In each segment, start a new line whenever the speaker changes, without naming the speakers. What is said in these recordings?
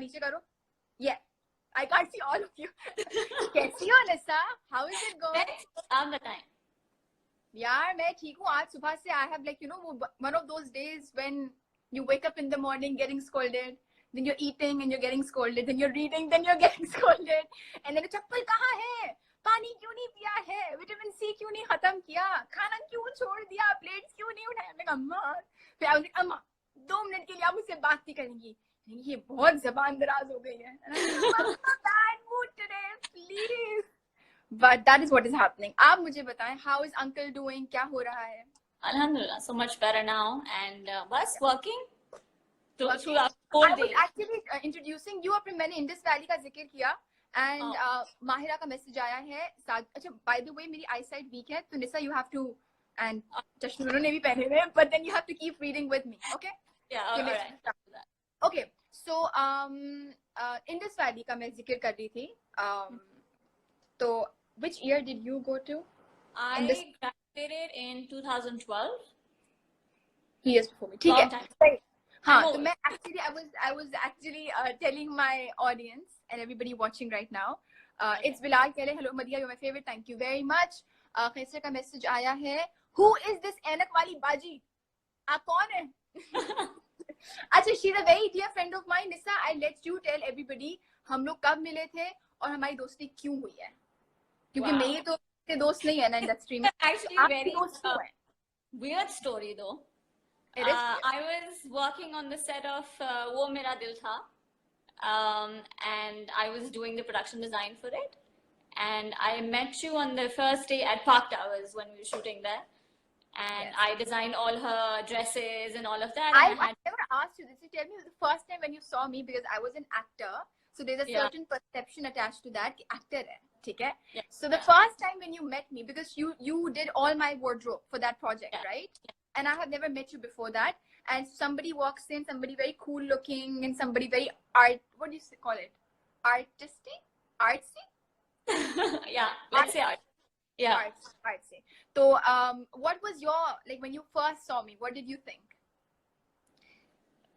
नीचे करो. Yeah, I can't see all of you. कैसी हो निशा? How is it going?
आप बताएं.
यार मैं ठीक हूँ. आज सुबह से I have one of those days when you wake up in the morning getting scolded, then you're eating and you're getting scolded, then you're reading, then you're getting scolded, and then चप्पल कहाँ है? पानी क्यों नहीं पिया है? Vitamin C क्यों नहीं खत्म किया? खाना क्यों छोड़ दिया? प्लेट्स क्यों नहीं उठाया? मैं अम्मा. फिर आई वाज लाइक अम्मा 2 मिनट के लिए आप मुझसे बात नहीं करेंगी. ये बहुत जबान दराज हो गई है. Bad mood today, please. But that is what is happening. आप मुझे बताएं, how is uncle doing? क्या हो रहा है?
Alhamdulillah, so much better now, and बस working through our
I
whole
was
day.
actually introducing you. अपने मैंने इंडस वैली का जिक्र किया, and माहिरा का मैसेज आया है. अच्छा, by the way मेरी eyesight weak है, तो निशा you have to, and चश्मे उन्होंने भी पहने हुए हैं, but then you have to keep reading with me, okay?
Yeah, all right.
Okay, so Indus valley का मैं जिक्र कर रही थी. तो which year did you go to?
I graduated in 2012.
3 years before me. ठीक है. हाँ, तो मैं actually I was actually telling my audience and everybody watching right now. It's Bilal Kale. Hello Madiha, you're my favorite. Thank you very much. Khaisar का message आया है. Who is this ऐनक वाली बाजी? आप कौन है? अच्छा, she's a very dear friend of mine. Nisa, I let you tell everybody हम लोग कब मिले थे और हमारी दोस्ती क्यों हुई है. क्योंकि मेरे तो दोस्त नहीं है ना इंडस्ट्री में.
Actually, very weird story though. I was working on the set of वो मेरा दिल था, and I was doing the production design for it, and I met you on the first day at Park Towers when we were shooting there, and I designed all her dresses and all of that.
I never asked you this. You tell me the first time when you saw me, because I was an actor, so there's a certain perception attached to that कि actor है, ठीक है? So the first time when you met me, because you did all my wardrobe for that project, right? And I have never met you before that. And somebody walks in, somebody very cool looking, and somebody very what do you call it? Artistic? Artsy?
Yeah, let's say art. Yeah.
Artsy. So, what was your, like, when you first saw me, what did you think?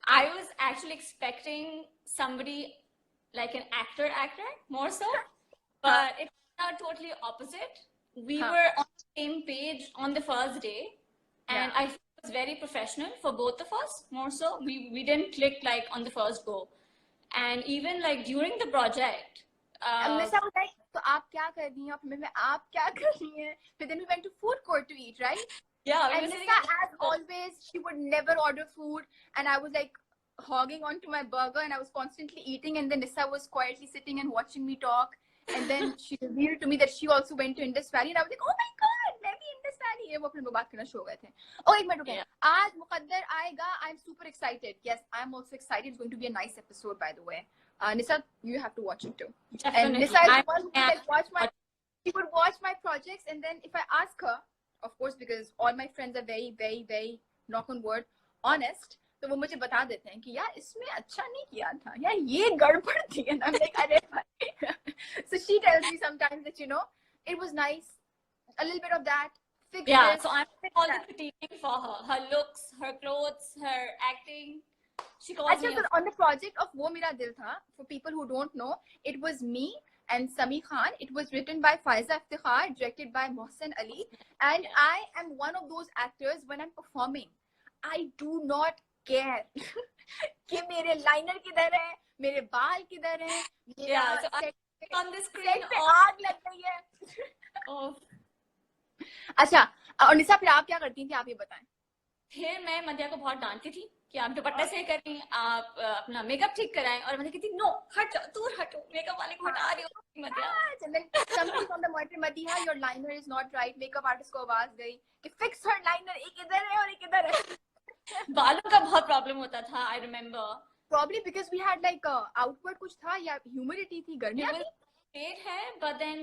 I was actually expecting somebody like an actor, more so. But it turned out totally opposite. We were on the same page on the first day. And I feel it was very professional for both of us, more so. We didn't click like on the first go. And even like during the project.
Nisa was like, so आप क्या कर रही हैं? मैं आप क्या कर रही हैं? But then we went to food court to eat, right?
Yeah.
And Nisa, as always, she would never order food. And I was like hogging onto my burger and I was constantly eating. And then Nisa was quietly sitting and watching me talk. And then she revealed to me that she also went to Indus Valley. And I was like, oh my God, मैं भी Indus Valley. ये वो अपने बात करना शुरू हो गए थे. Oh, एक मिनट रुको. आज मुकद्दर आएगा. I'm super excited. Yes, I'm also excited. It's going to be a nice episode, by the way. Nisa, you have to watch it too.
Definitely.
And Nisa is one who like she would watch my projects, and then if I ask her, of course, because all my friends are very, very, very, knock on wood, honest, तो वो मुझे बता देते हैं कि यार इसमें अच्छा नहीं किया था, यार ये गड़बड़ थी. And I'm like, अरे भाई. So she tells me sometimes that, you know, it was nice, a little bit of that.
So I'm all the critiquing for her. Her looks, her clothes, her acting. She calls me.
On the project of Wo Mera Dil Tha, for people who don't know, it was me and Sami Khan. It was written by Faiza Iftikhar, directed by Mohsen Ali. And I am one of those actors, when I'm performing, I do not care कि मेरे liner किधर है, मेरे बाल किधर है.
So on the screen
पे आग लग गई है. अच्छा, और निशा फिर आप क्या करती थी, आप ये बताएं.
फिर मैं मदिया को बहुत डांटती थी कि आप दुपट्टा सही कर रही हैं, आप अपना मेकअप ठीक कराएं, और मदिया कहती नो हट जाओ, दूर हटो, मेकअप वाले को हटा रही हो मदिया.
Somebody from the monitor, Madiha, your liner is not right. Makeup artist को आवाज गई कि fix her liner, एक इधर है और एक इधर है.
बालों का बहुत प्रॉब्लम होता था, I remember.
Probably because we had like outward कुछ था या humidity थी, गर्मी थी.
Great hair, but then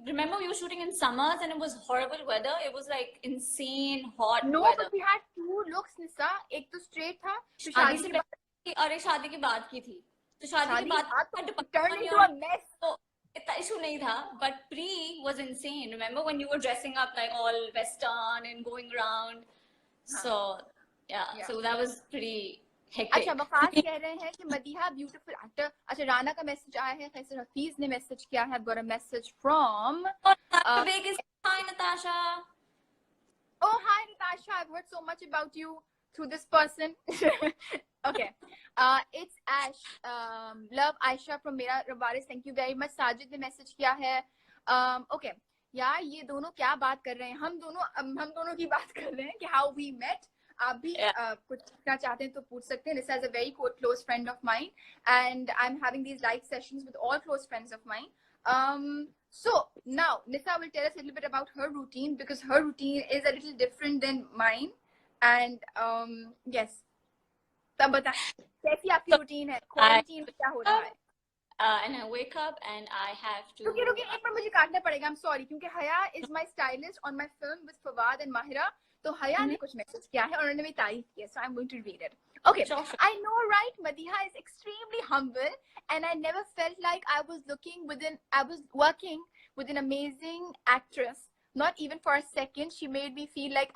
remember we were shooting in summers and it was horrible weather. It was like insane hot
weather.
No,
but we had two looks, Nisa. एक तो straight था,
तो शादी से पहले और एक शादी के बाद की थी. तो शादी के बाद
turned into a mess.
तो इतना issue नहीं था, but pre was insane. Remember when you were dressing up like all western and going around? So yeah, so that was pretty hectic.
अच्छा वफाज कह रहे हैं कि मदीहा ब्यूटीफुल एक्टर. अच्छा राना का मैसेज आया है, फैसल हफीज ने मैसेज किया है. I've got a message from
Vegas. Hi, Natasha.
oh hi Natasha, I've heard so much about you through this person. Okay, it's Ash. Love Aisha from Mera Rabaris, thank you very much. Sajid ने message किया है. Okay, यार ये दोनों क्या बात कर रहे हैं. हम दोनों की बात कर रहे हैं कि how we met. आप भी कुछ पूछना चाहते हैं तो पूछ सकते हैं. Nisa is a very close friend of mine and I'm having these live sessions with all close friends of mine. So now Nisa will tell us a little bit about her routine because her routine is a little different than mine. And yes, तब बताएं कैसी आपकी routine है. Quarantine में क्या हो रहा है?
And I wake up and I have to.
रुकिए एक बार मुझे काटना पड़ेगा. I'm sorry क्योंकि हया is my stylist on my film with Fawad and Mahira. तो हया ने कुछ मैसेज किया है और उन्होंने मेरी तारीफ की है. So I'm going to read it. Okay.
Sure.
I know, right? Madiha is extremely humble, and I never felt like I was working with an amazing actress. Not even for a second. She made me feel like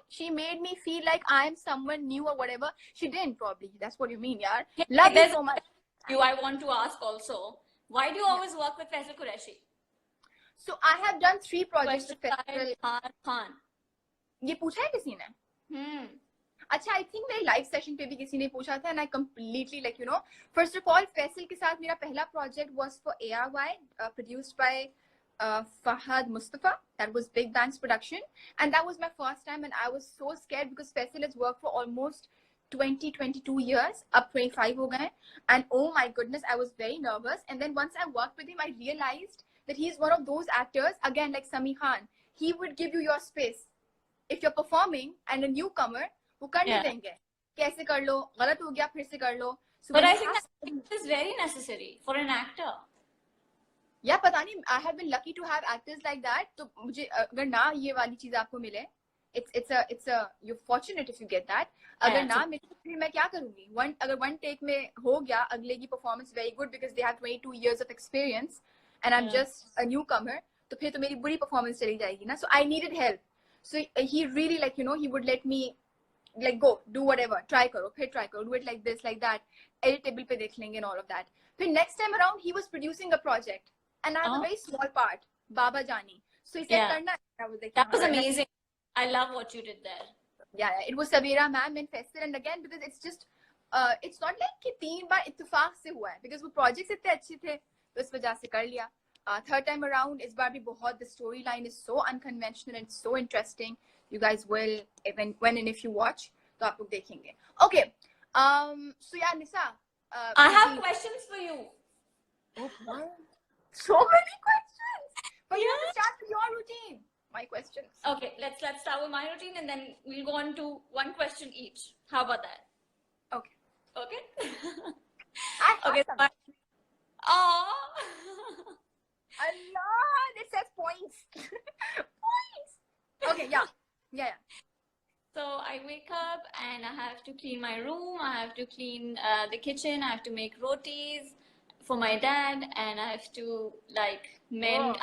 she made me feel like I am someone new or whatever. She didn't probably. That's what you mean, yaar. Love you so much.
I want to ask also, why do you always work with Faisal Qureshi?
So I have done 3 projects with Faisal
Khan.
ये पूछा है किसी ने? अच्छा I think मेरे live session पे भी किसी ने पूछा था. And I completely like you no first of all Faisal के साथ मेरा पहला project was for ARY produced by Fahad Mustafa. That was Big Bang's production and that was my first time and I was so scared because Faisal has worked for almost 22 years. Up 25 ho gaye and oh my goodness I was very nervous. And then once I worked with him I realized that he's one of those actors again like Sami Khan. He would give you your space. If you're performing and a newcomer वो करने देंगे. कैसे कर लो, गलत हो गया फिर से कर लो.
But I think that is very necessary for an actor.
या पता नहीं. I have been lucky to have actors like that. तो मुझे अगर ना ये वाली चीज आपको मिले, it's a you're fortunate if you get that. अगर ना मिले तो फिर मैं क्या करूंगी. अगर one take में हो गया, अगले की performance very good because they have 22 years of experience and I'm just a newcomer. तो फिर तो मेरी बुरी performance चली जाएगी ना. So I needed help. So he really like you know he would let me like go do whatever, try karo, फिर try karo, do it like this like that, editable पे देख लेंगे and all of that. फिर next time around he was producing a project and I have a very small part, Baba Jani. So he said करना. I was like
that was amazing. I love what you did there.
Yeah, it was Sabira ma'am and Faisal and again because it's just it's not like कि 3 बार इत्तेफाक से हुआ है because वो projects इतने अच्छे थे तो इस वजह से कर लिया. Third time around इस बार भी बहुत the storyline is so unconventional and so interesting. You guys will when and if you watch तो आप लोग देखेंगे. Okay, so yeah Nisa,
I have questions for you.
Oh, so many questions. But you have to start with your routine. My questions.
Okay, let's start with my routine and then we'll go on to one question each. How about that?
Okay.
Okay.
Okay.
Oh.
Allah, it says points. Points. Okay, yeah.
So I wake up and I have to clean my room. I have to clean the kitchen. I have to make rotis for my dad, and I have to like mend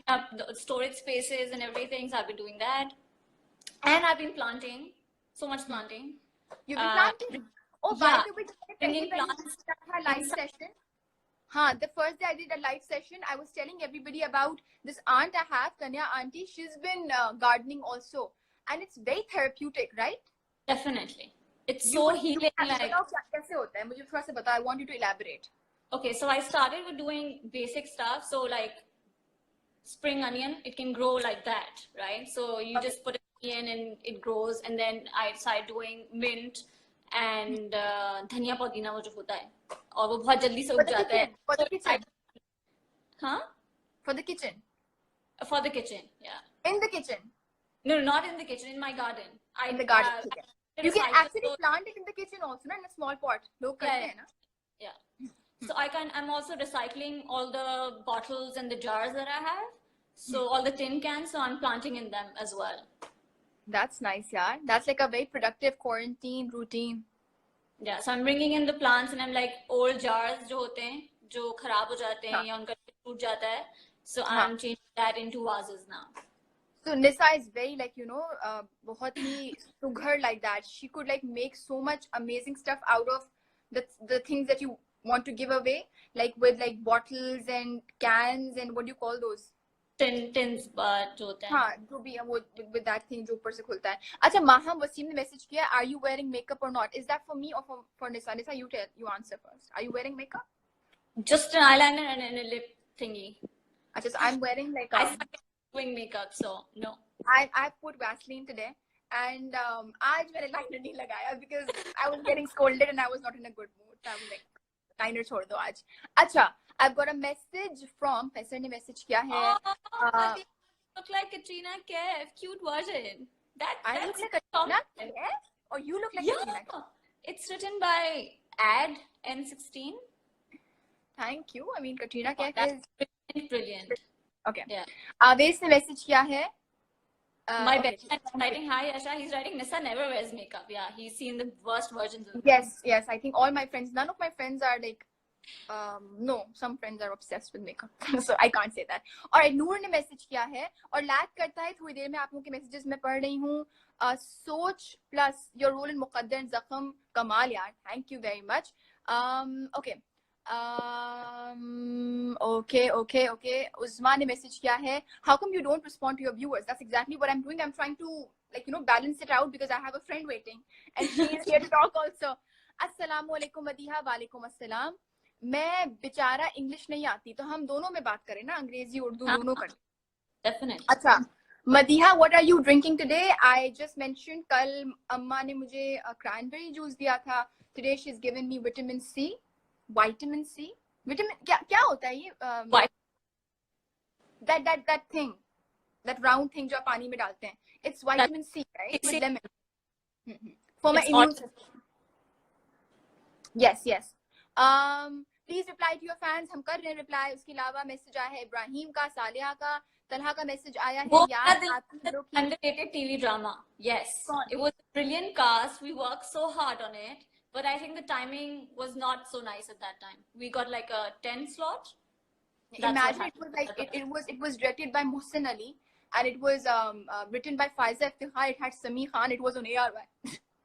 up the storage spaces and everything. So I've been doing that, and I've been planting. So much planting.
You've been planting. Oh, by the way,
bringing plants.
Live session. The first day I did a live session, I was telling everybody about this aunt I have, Kanya auntie. She's been gardening also. And it's very therapeutic, right?
Definitely. It's so healing. Like,
कैसे होता है? मुझे थोड़ा सा बता. I want you to elaborate.
Okay, so I started with doing basic stuff. So like spring onion, it can grow like that, right? So you just put it in and it grows. And then I started doing mint and धनिया पुदीना वो जो होता है और वो बहुत जल्दी से उग जाता है.
For the kitchen.
Huh?
For the kitchen.
For the kitchen, yeah.
In the kitchen.
No, not in the kitchen. In my garden.
In the garden. You can actually plant it in the kitchen also, in a small pot. लोग करते हैं ना?
Yeah. So I'm also recycling all the bottles and the jars that I have. So all the tin cans, so I'm planting in them as well.
That's nice, yeah. That's like a very productive quarantine routine.
Yeah, so I'm bringing in the plants and I'm like old jars जो होते हैं, जो खराब हो जाते हैं या उनका टूट जाता है. So I'm changing that into vases now.
So Nisa is very like, you know, बहुत ही सुघड़ like that. She could like make so much amazing stuff out of the things that you want to give away, like with like bottles and cans and what do you call those?
Tins but जो होते हैं.
हाँ, जो भी है वो with that thing जो ऊपर से खुलता है. अच्छा, माहम वसीम ने मैसेज किया, are you wearing makeup or not? Is that for me or for Nisa? Nisa, you answer first. Are you wearing makeup?
Just an eyeliner and a lip thingy.
अच्छा, so I'm wearing like
I started doing makeup, so no.
I put Vaseline today and आज मैंने liner नहीं लगाया because I was getting scolded and I was not in a good mood. So I was like, liner छोड़ दो आज. अच्छा, I've got a message from Faisal ने message किया है.
You look like Katrina Kaif, cute version.
I look like Katrina Kaif or you look like Katrina Kaif?
It's written by Ad N16.
Thank you. I mean, Katrina Kaif
is brilliant.
Okay.
Yeah.
Aves ने message किया है.
My best friend is writing, hi Yasha. He's writing, Nisa never wears makeup. Yeah, he's seen the worst versions of it.
Yes. I think all my friends, none of my friends are like, no, some friends are obsessed with makeup. So I can't say that. Alright, नूर ने message किया है और lag करता है थोड़ी देर में आप लोगों के messages मैं पढ़ रही हूँ. सोच plus your role in मुक़द्दर and ज़ख़म कमाल यार. Thank you very much. Okay. Okay. Uzma ने message किया है. How come you don't respond to your viewers? That's exactly what I'm doing. I'm trying to like, you know, balance it out because I have a friend waiting and she is here to talk also. Assalamu alaikum Madiha. Walaikum assalam. मैं बेचारा English नहीं आती तो हम दोनों में बात करें ना, अंग्रेजी उर्दू दोनों करें.
Definitely.
अच्छा, Madiha, what are you drinking today? I just mentioned कल अम्मा ने मुझे cranberry juice दिया था. Today she's given me vitamin C. Vitamin C? Vitamin क्या होता है ये? That thing, that round thing जो आप पानी में डालते हैं. It's vitamin C, right? With lemon. For my immune system. Yes. Please reply to your fans. हम कर रहे हैं reply. उसके अलावा मैसेज आया है इब्राहिम का, सालिहा का, तलहा का मैसेज आया है यार.
Underrated TV drama. Yes. It was a brilliant cast. We worked so hard on it. But I think the timing was not so nice at that time. We got like a 10 slot.
Imagine it was like it was directed by Mohsin Ali and it was written by Faiza Iftikhar. It had Sami Khan. It was on ARY.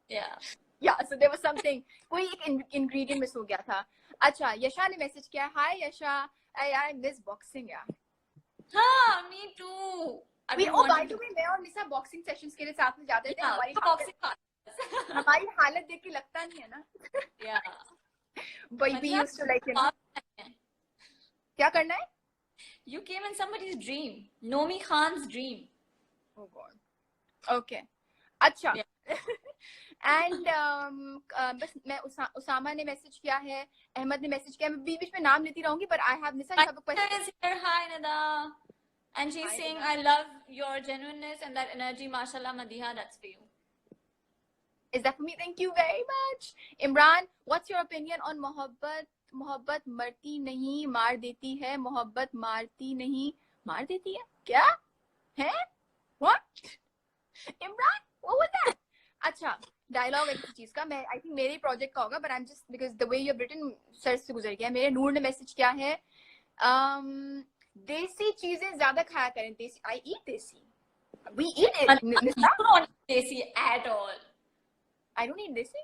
Yeah. So there was something. कोई एक ingredient miss हो गया था. अच्छा, यशा ने message किया. Hi Yasha. I miss boxing यार.
हाँ, me too.
By the way, मैं और निशा boxing sessions के लिए साथ में जाते थे. हमारी हालत देख के लगता नहीं है ना. But we used to like, you know. क्या करना है?
You came in somebody's dream. Nomi Khan's dream.
Oh God. Okay. अच्छा. And बस मैं उसामा ने मैसेज किया है, अहमद ने मैसेज किया. मैं बीच में नाम लेती रहूंगी, but I have Nisa.
My sister is here. Hi Nida. And she's saying, I love your genuineness and that energy. Mashallah, Madiha, that's for you.
Is that for me? Thank you very much. Imran, what's your opinion on मोहब्बत मरती नहीं मार देती है, मोहब्बत मारती नहीं मार देती है? क्या है? What? Imran, what was that? अच्छा, डायलॉग एक चीज का, मैं आई थिंक मेरे प्रोजेक्ट का होगा, but I'm just because the way you have written sir से गुजर गया. मेरे नूर ने मैसेज किया है, देसी चीजें ज्यादा खाया करें. देसी, I eat desi. We eat it.
You don't eat desi at all.
I don't eat desi.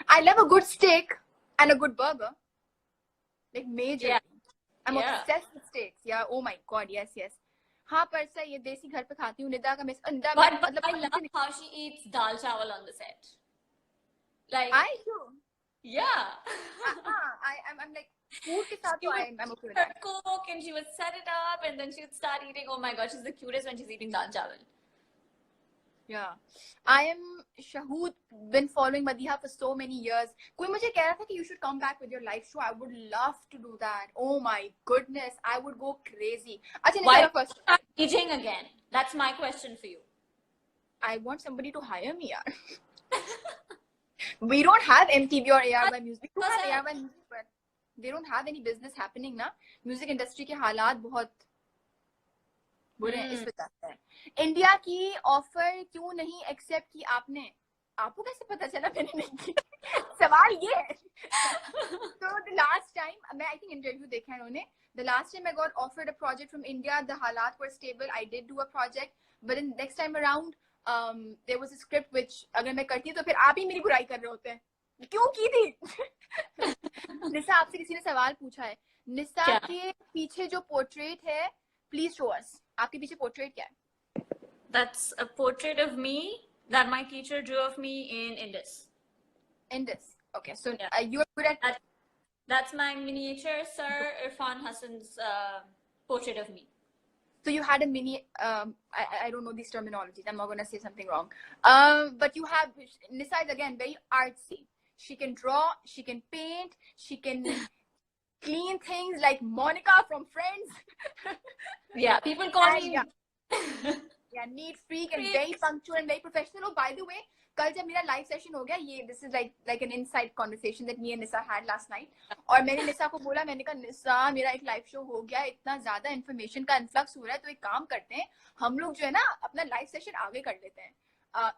I love a good steak and a good burger. Like major. Yeah. I'm obsessed with steaks. Yeah. Oh my God. Yes. हाँ, पर sir ये देसी घर पे खाती हूँ. निदा का मैं
but I love how she eats dal chawal on the set. Like
I do.
Yeah.
I'm like food के साथ तो I'm okay with that.
Cook and she would set it up and then she would start eating. Oh my God, she's the cutest when she's eating dal chawal.
Yeah. I am Shahood, been following Madiha for so many years. कोई मुझे कह रहा था कि you should come back with your live show. I would love to do that. Oh my goodness, I would go crazy. अच्छा,
why first start DJing again? That's my question for you.
I want somebody to hire me, yaar. We don't have MTV or ARY Music. We have ARY Music, but they don't have any business happening ना. Music industry के हालात बहुत बुरे हैं इस वजह से. India की ऑफर क्यों नहीं एक्सेप्ट की आपने? आपको कैसे पता चला मैंने नहीं की? सवाल ये है. So the last time, I think interview देखा है उन्होंने. The last time I got offered a project from India, the halat were stable. I did do a project, but then next time around, there was a script which अगर मैं करती तो फिर आप ही मेरी बुराई कर रहे होते हैं. क्यों की थी? निशा आपसे किसी ने सवाल पूछा है. निशा के पीछे जो पोर्ट्रेट है, प्लीज शो अस. आपके पीछे पोर्ट्रेट क्या है?
That's a portrait of me that my teacher drew of me in Indus.
Indus. Okay, so yeah. You're good at.
That's my miniature, Sir Irfan Hassan's portrait of me.
So you had a mini. I don't know these terminologies. I'm not gonna say something wrong. But you have. Nisa is again very artsy. She can draw. She can paint. She can clean things like Monica from Friends.
Yeah, people call me.
Yeah, neat freak and very punctual and very professional. Oh, by the way, कल जब मेरा live session हो गया, ये this is like an inside conversation that me and Nisa had last night. और मैंने निशा को बोला, मैंने कहा निशा मेरा एक live show हो गया, इतना ज़्यादा information का influx हो रहा है, तो एक काम करते हैं, हम लोग जो है ना अपना live session आगे कर लेते हैं.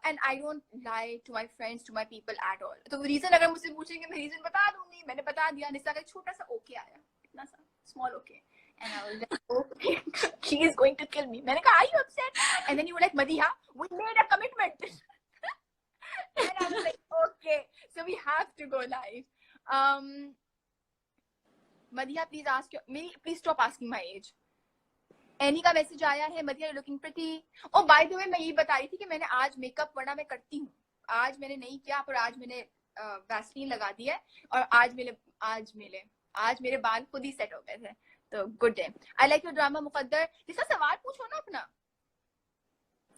And I don't lie to my friends, to my people at all. तो reason अगर मुझसे पूछेंगे मैं reason बता दूंगी. मैंने बता दिया. निशा का एक छोटा सा okay आया, इतना सा small okay. And I was like, okay, she is going to kill me. मैंने कहा, are you upset? And then you were like, Madiha, we made a commitment. And I was like, okay, so we have to go live. Madiha, please stop asking my age. Annie का message आया है, Madiha, you're looking pretty. Oh, by the way, मैं ये बता रही थी कि मैंने आज makeup वरना मैं करती हूँ. आज मैंने नहीं किया, पर आज मैंने Vaseline लगा दिया है और आज मेरे बाल खुद ही set हो गए थे. So good day. I like your drama, Muqaddar. Lisa, सवाल पूछो ना अपना.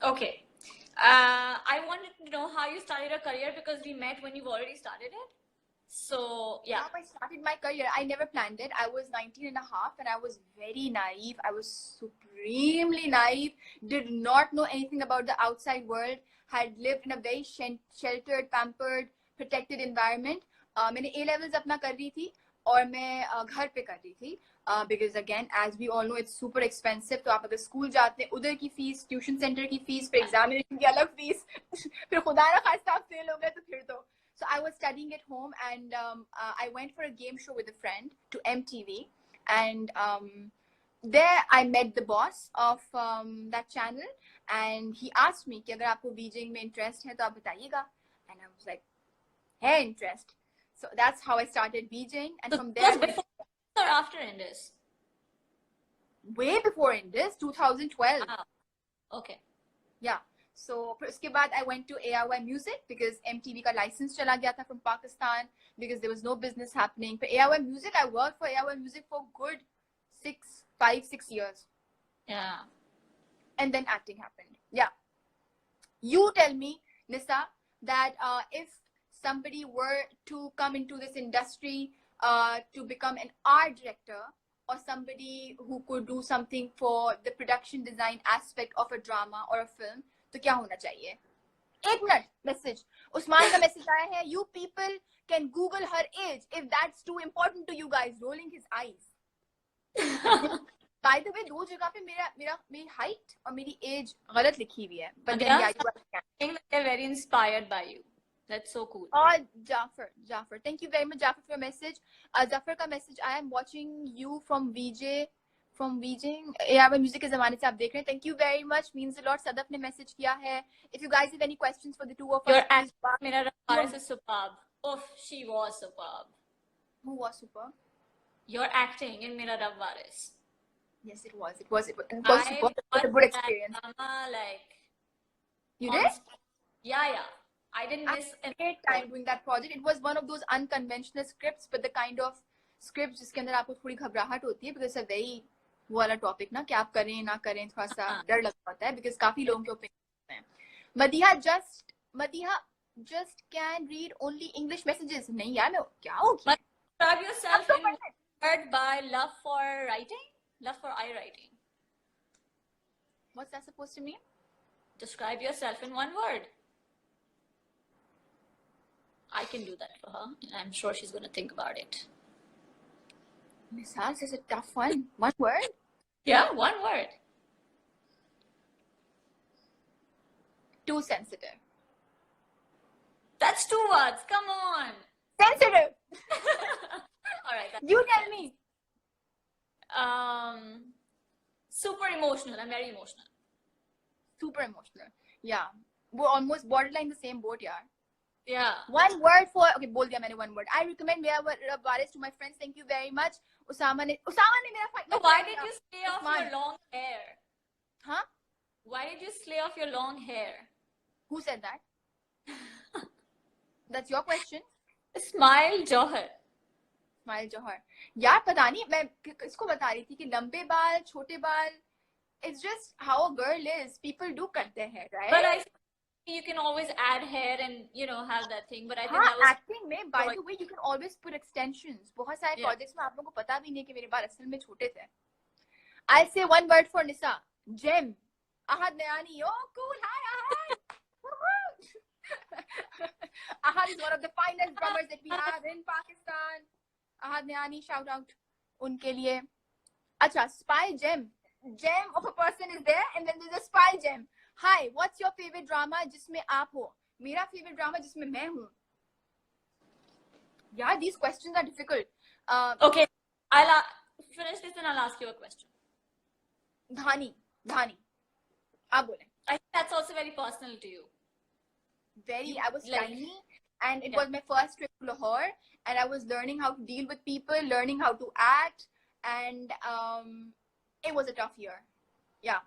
Okay. I wanted to know how you started your career because we met when you've already started it. So, yeah.
How I started my career, I never planned it. I was 19 and a half and I was very naive. I was supremely naive. Did not know anything about the outside world. Had lived in a very sheltered, pampered, protected environment. मैंने A-levels अपना कर रही थी और मैं घर पे कर रही थी. Because again, as we all know, it's super expensive. तो आप अगर स्कूल जाते हैं, उधर की फीस, ट्यूशन सेंटर की फीस, फिर एग्जामिनेशन की अलग फीस, फिर खुदा ना खास्ता आप फेल हो गए तो फिर तो. So I was studying at home and I went for a game show with a friend to MTV, and there I met the boss of that channel, and he asked me कि अगर आपको VJing में interest है तो आप बताइएगा. And I was like, hey, interest. So that's how I started VJing, and
so
from there.
Before or after Indus?
Way before Indus, 2012.
Wow. Okay.
Yeah. So उसके बाद I went to ARY Music because MTV का license चला गया था from Pakistan because there was no business happening. For ARY Music, I worked for ARY Music for good 6 years.
Yeah.
And then acting happened. Yeah. You tell me, Nisa, that if somebody were to come into this industry to become an art director or somebody who could do something for the production design aspect of a drama or a film, तो क्या होना चाहिए? एक minute message. Usman का message आया है. You people can Google her age if that's too important to you guys. Rolling his eyes. By the way, दो जगह पे मेरी height और मेरी age गलत लिखी हुई है. But then yeah, you are.
They're very inspired by you. That's so cool.
और Jafar, thank you very much, Jafar, for your message. Jafar का message, I am watching you from VJing. ARY Music के ज़माने से आप देख रहे हैं. Thank you very much, means a lot. Sadaf ने message किया है. If you guys have any questions for the two of us,
your acting, Mira Rabbaris, is superb. Oh, she was superb.
Who was superb?
Your acting in Mira Rabbaris.
Yes, it was superb. It was a good experience.
Like,
you did?
Yeah. I didn't miss
a great time doing that project. It was one of those unconventional scripts, but the kind of scripts जिसके अंदर आपको थोड़ी घबराहट होती है because it's a very वो वाला topic ना कि आप करें ना करें थोड़ा सा डर लगता होता है because काफी लोगों के ओपिनियन हैं. Madiha just can read only English messages. नहीं यार मैं क्या हो गया?
Describe yourself in one word by love for writing, love for eye writing.
What's that supposed to mean?
Describe yourself in one word. I can do that for her. I'm sure she's going to think about it.
Miss Hans is a tough one. One word?
Yeah, one word.
Too sensitive.
That's 2 words. Come on.
Sensitive.
All right.
You tell me.
Super emotional. I'm very emotional.
Super emotional. Yeah. We're almost borderline the same boat, yeah.
Yeah.
One word for, okay, बोल दिया मैंने one word. I recommend Mira Baris to my friends. Thank you very much. Usama ne मेरा
So why did you slay off your long hair?
Huh?
Why did you slay off your long hair?
Who said that? That's your question.
Smile Johar.
Smile Johar. यार पता नहीं मैं इसको बता रही थी कि लंबे बाल छोटे बाल it's just how a girl is. People do cut their hair, right?
But I think you can always add hair and have that thing. But I think that was
acting में by the way you can always put extensions. बहुत सारे projects में आप लोगों को पता भी नहीं कि मेरे बाल असल में छोटे थे. I'll say one word for Nisa. Gem. Ahad Nayani. Oh, cool. Hi, Ahad. Ahad is one of the finest drummers that we have in Pakistan. Ahad Nayani, shout out unke liye. Acha, spy gem. Gem of a person is there and then there's a spy gem. Hi, what's your favorite drama जिसमें आप हो? मेरा favorite drama जिसमें मैं हूँ. Yeah, these questions are difficult.
Okay, I'll finish this and I'll ask you a question.
Dhani. आप बोले.
I think that's also very personal to you.
Very. I was tiny and it was my first trip to Lahore and I was learning how to deal with people, learning how to act, and it was a tough year. Yeah.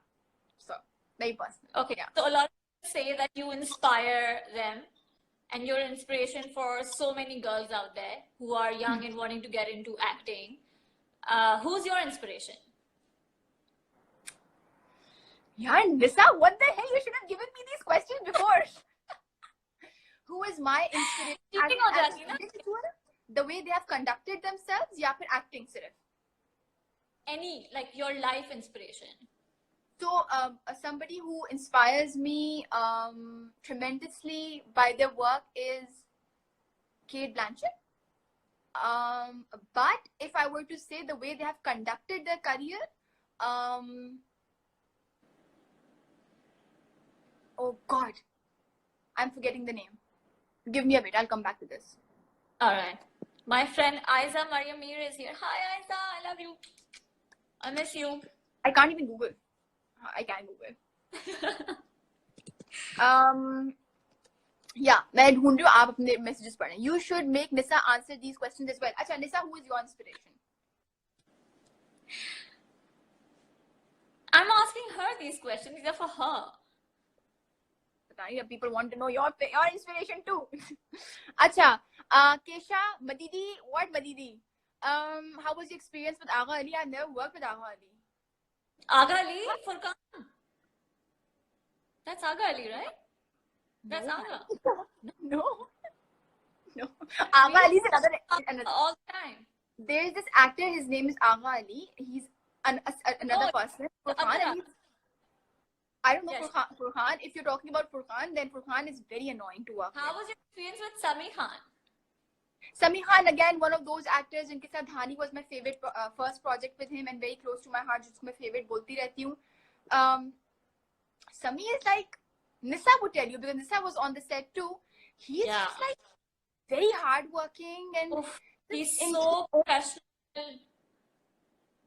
So, very personal.
Okay. Yeah. So a lot of people say that you inspire them and you're an inspiration for so many girls out there who are young and wanting to get into acting. Who's your inspiration?
Yeah, Nisa, what the hell? You should have given me these questions before. Who is my inspiration? The way they have conducted themselves, या फिर acting सिर्फ?
Any, like your life inspiration.
So, somebody who inspires me tremendously by their work is Cate Blanchett. But if I were to say the way they have conducted their career, oh God, I'm forgetting the name. Give me a bit, I'll come back to this.
All right. My friend Aiza Mariam Mir is here. Hi Aiza, I love you. I miss you.
I can't even Google. I can Google. Yeah, मैं ढूंढ रही हूँ आप अपने messages पढ़ें. You should make Nisa answer these questions as well. अच्छा, Nisa, who is your inspiration?
I'm asking her these questions. These are for her.
People want to know your inspiration too. Acha, Kesha, Madidi, what Madidi? How was your experience with Agha Ali? I've never worked with Agha Ali.
Agha Ali? Furqan. That's Agha Ali, right? That's Agha.
No. Agha Ali is another.
All the time.
There is this actor, his name is Agha Ali. He's another person. Furqan. I don't know Furqan. If you're talking about Furqan, then Furqan is very annoying to work with.
How was your experience with Sami Khan?
Sami Khan, again, one of those actors जिनके साथ Dhani was my favorite first project with him and very close to my heart, जिसको मैं favorite बोलती रहती हूँ. Sami is like, Nisa would tell you because Nisa was on the set too. He's just like very hardworking and
he's so professional.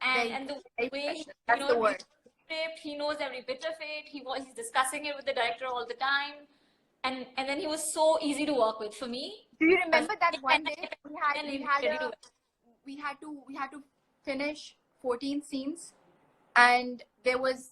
And the way
that's the word.
He knows every bit of it. He's discussing it with the director all the time, and then he was so easy to work with for me.
Do you remember that one day we had to finish 14 scenes, and there was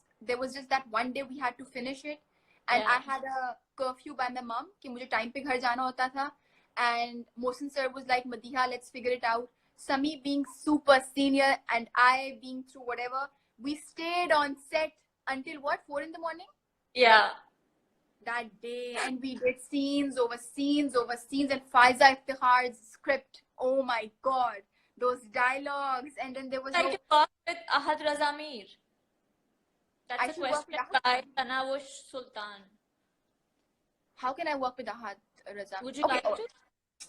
just that one day we had to finish it, and I had a curfew by my mom कि मुझे time पे घर जाना होता था, and Mohsin sir was like, Madiha, let's figure it out. Sami being super senior and I being through whatever. We stayed on set until what, 4 in the morning?
Yeah.
That day, and we did scenes over scenes over scenes, and Faiza Iftikhar's script. Oh my God, those dialogues, and then there was
like you worked with Ahad Raza Mir. That's a question by Tanawush Sultan.
How can I work with Ahad Raza?
Would you like to?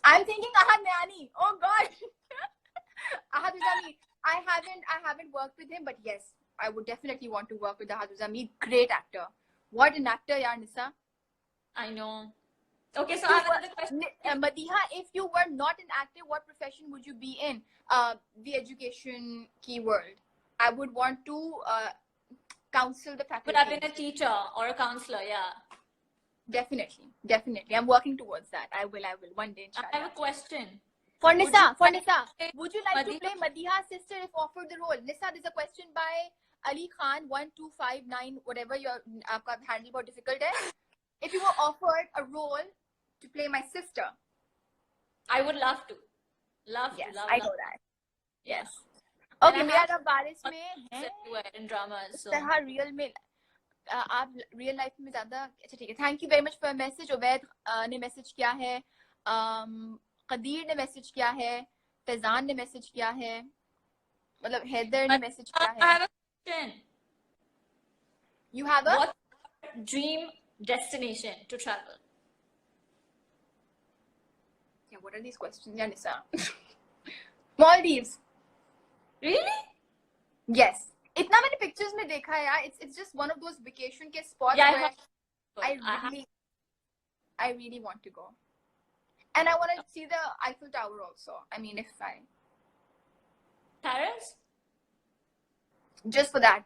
I'm thinking Ahad Nayani. Oh God. Ahad Raza Mir. I haven't worked with him, but yes, I would definitely want to work with Ahad Raza Mir. Great actor. What an actor, yeah, Nisa.
I know. Okay, so I have another question.
Madiha, if you were not an actor, what profession would you be in? The education key world. I would want to counsel the faculty.
Would have been a teacher or a counselor, yeah.
Definitely. I'm working towards that. I will one day, inshallah.
I have a question.
For Nisa, would you like to
Madiha?
play Madiha's sister if offered the role? Nisa, there's a question by Ali Khan 1259, whatever your aapka handle बहुत difficult है. If you were offered a role to play my sister,
I would love to.
yes,
Love.
I know that. Yes.
And
Okay,
I
मेरा
have
रब बारिश में है.
in dramas, so.
तरह real में आप रियल लाइफ में ज्यादा अच्छा ठीक है. Thank you very much for message. Ubaid ने मैसेज किया है, कदीर ने मैसेज किया है, फैजान ने मैसेज किया है, मतलब हैदर ने मैसेज किया
I
है.
have a question.
You have a
What's your dream destination to travel?
yeah, what are these questions? Yeah, Nisa. Maldives.
Really?
Yes. इतना मैंने पिक्चर्स में देखा है यार. It's just one of those vacation के spots
Yeah,
where I really want to go. And I want to see the Eiffel Tower also. I mean, if I
Paris?
just for that.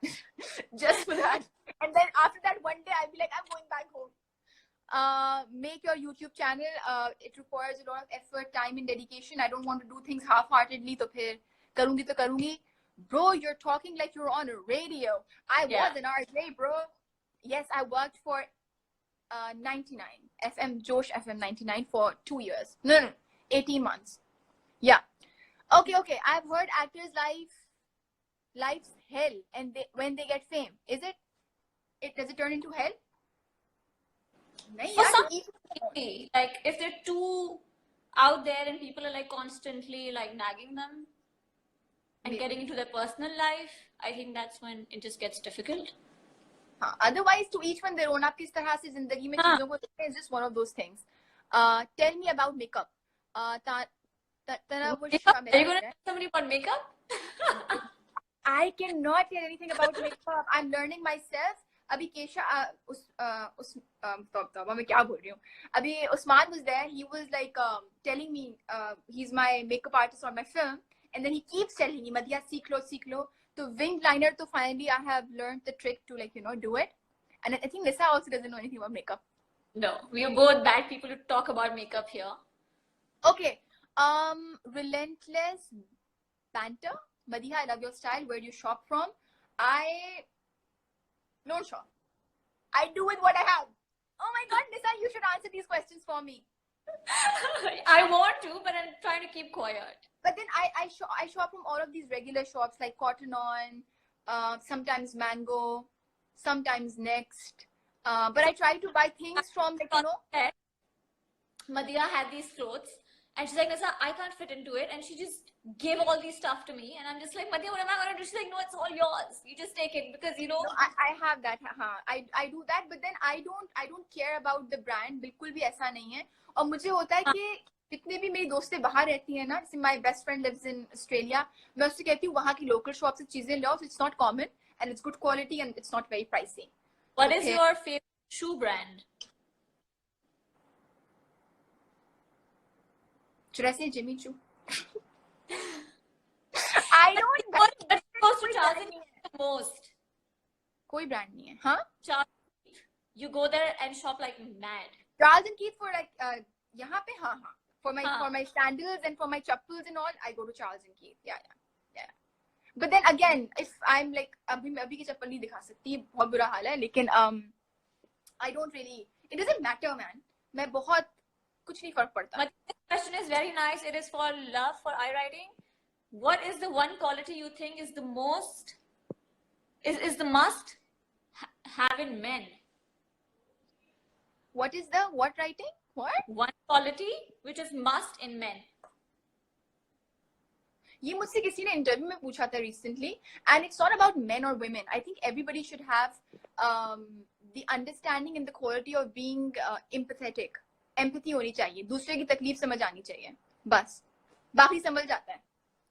Just for that. And then after that, one day I'll be like, I'm going back home. Make your YouTube channel. It requires a lot of effort, time, and dedication. I don't want to do things half-heartedly. तो फिर करूँगी तो करूँगी. Bro, you're talking like you're on a radio. I was an RJ, bro. Yes, I worked for 99 FM, Josh FM 99 for 2 years. No, 18 months. Yeah. Okay. I've heard actors' life's hell, and when they get fame, is it? Does it turn into hell?
For some people, like if they're too out there and people are like constantly like nagging them and getting into their personal life, I think that's when it just gets difficult.
Otherwise, to each one their own. आप किस तरह से जिंदगी में चीजों को देखते हैं is just one of those things. Tell me about makeup.
Are you going to tell somebody about makeup?
I cannot tell anything about makeup. I'm learning myself. अभी केशा मैं क्या बोल रही हूँ. अभी Usman was there. He was like telling me he's my makeup artist on my film, and then he keeps telling me, Madiha, सीख लो. So winged liner, तो finally I have learned the trick to do it. And I think Nisa also doesn't know anything about makeup.
No, we are both bad people to talk about makeup here.
Okay. Relentless banter. Madiha, I love your style. Where do you shop from? I don't shop. I do with what I have. Oh my God, Nisa, you should answer these questions for me.
I want to, but I'm trying to keep quiet.
But then I shop from all of these regular shops like Cotton On, sometimes Mango, sometimes Next. But I try to buy things from
Madiha had these clothes and she's like, Nisa, I can't fit into it, and she just gave all these stuff to me, and I'm just like, Madiha, what am I gonna do? She's like, no, it's all yours. You just take it because
No, I have that. I do that, but then I don't care about the brand. बिल्कुल भी ऐसा नहीं है. और मुझे होता है कि जितने भी मेरी दोस्तें बाहर रहती हैं ना, जैसे my best friend lives in Australia, मैं उससे कहती हूँ वहाँ की local shop से चीजें लो. It's not common and it's good quality and it's not very pricey.
What is your favorite shoe brand?
Should I say Jimmy Choo? I don't.
What goes to Charles and Keith the most?
कोई brand नहीं है. हाँ?
Charles and Keith. You go there and shop like mad.
Charles and Keith for like यहाँ पे हाँ. For my sandals and for my chappals and all, I go to Charles and Keith. Yeah. But then again, if I'm like अभी की चप्पल नहीं दिखा सकती, बहुत बुरा हाल है. लेकिन I don't really. It doesn't matter, man. मैं बहुत कुछ नहीं फर्क पड़ता.
But this question is very nice. It is for love, for eye writing. What is the one quality you think is the most is the must have in men?
What is the what writing? What?
One quality which is must in men.
ये मुझसे किसी ने interview में पूछा था recently, and it's not about men or women. I think everybody should have the understanding and the quality of being empathetic. Empathy होनी चाहिए. दूसरे की तकलीफ समझ आनी चाहिए. बस बाकी समझ जाता है.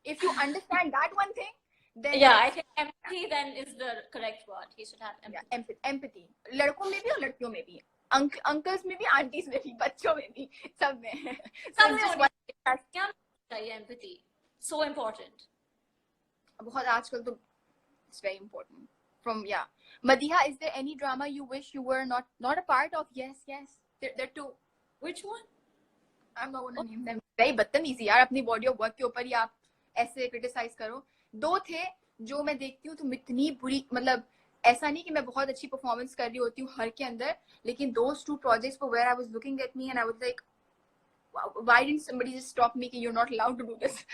If you understand that one thing, then
I think empathy then is the correct word. He should have empathy.
Empathy. लड़कों में भी और लड़कियों में भी. अंकल्स में भी, आंटीज में भी, बच्चों में भी, सब में. So
सब
it's
में
just
होनी
one.
चाहिए empathy. So important.
बहुत आजकल तो it's very important. From yeah, Madiha, is there any drama you wish you were not a part of? Yes, there are two.
Which one?
I'm not gonna name them. very बदतमीजी यार, अपनी body of work के ऊपर ही आप ऐसे criticise करो. दो थे जो मैं देखती हूँ तो इतनी बुरी, मतलब ऐसा नहीं कि मैं बहुत अच्छी परफॉर्मेंस कर रही होती हूँ हर के अंदर, लेकिन those two projects were where I was looking at me and I was like, why didn't somebody just stop me कि you're not allowed to do this.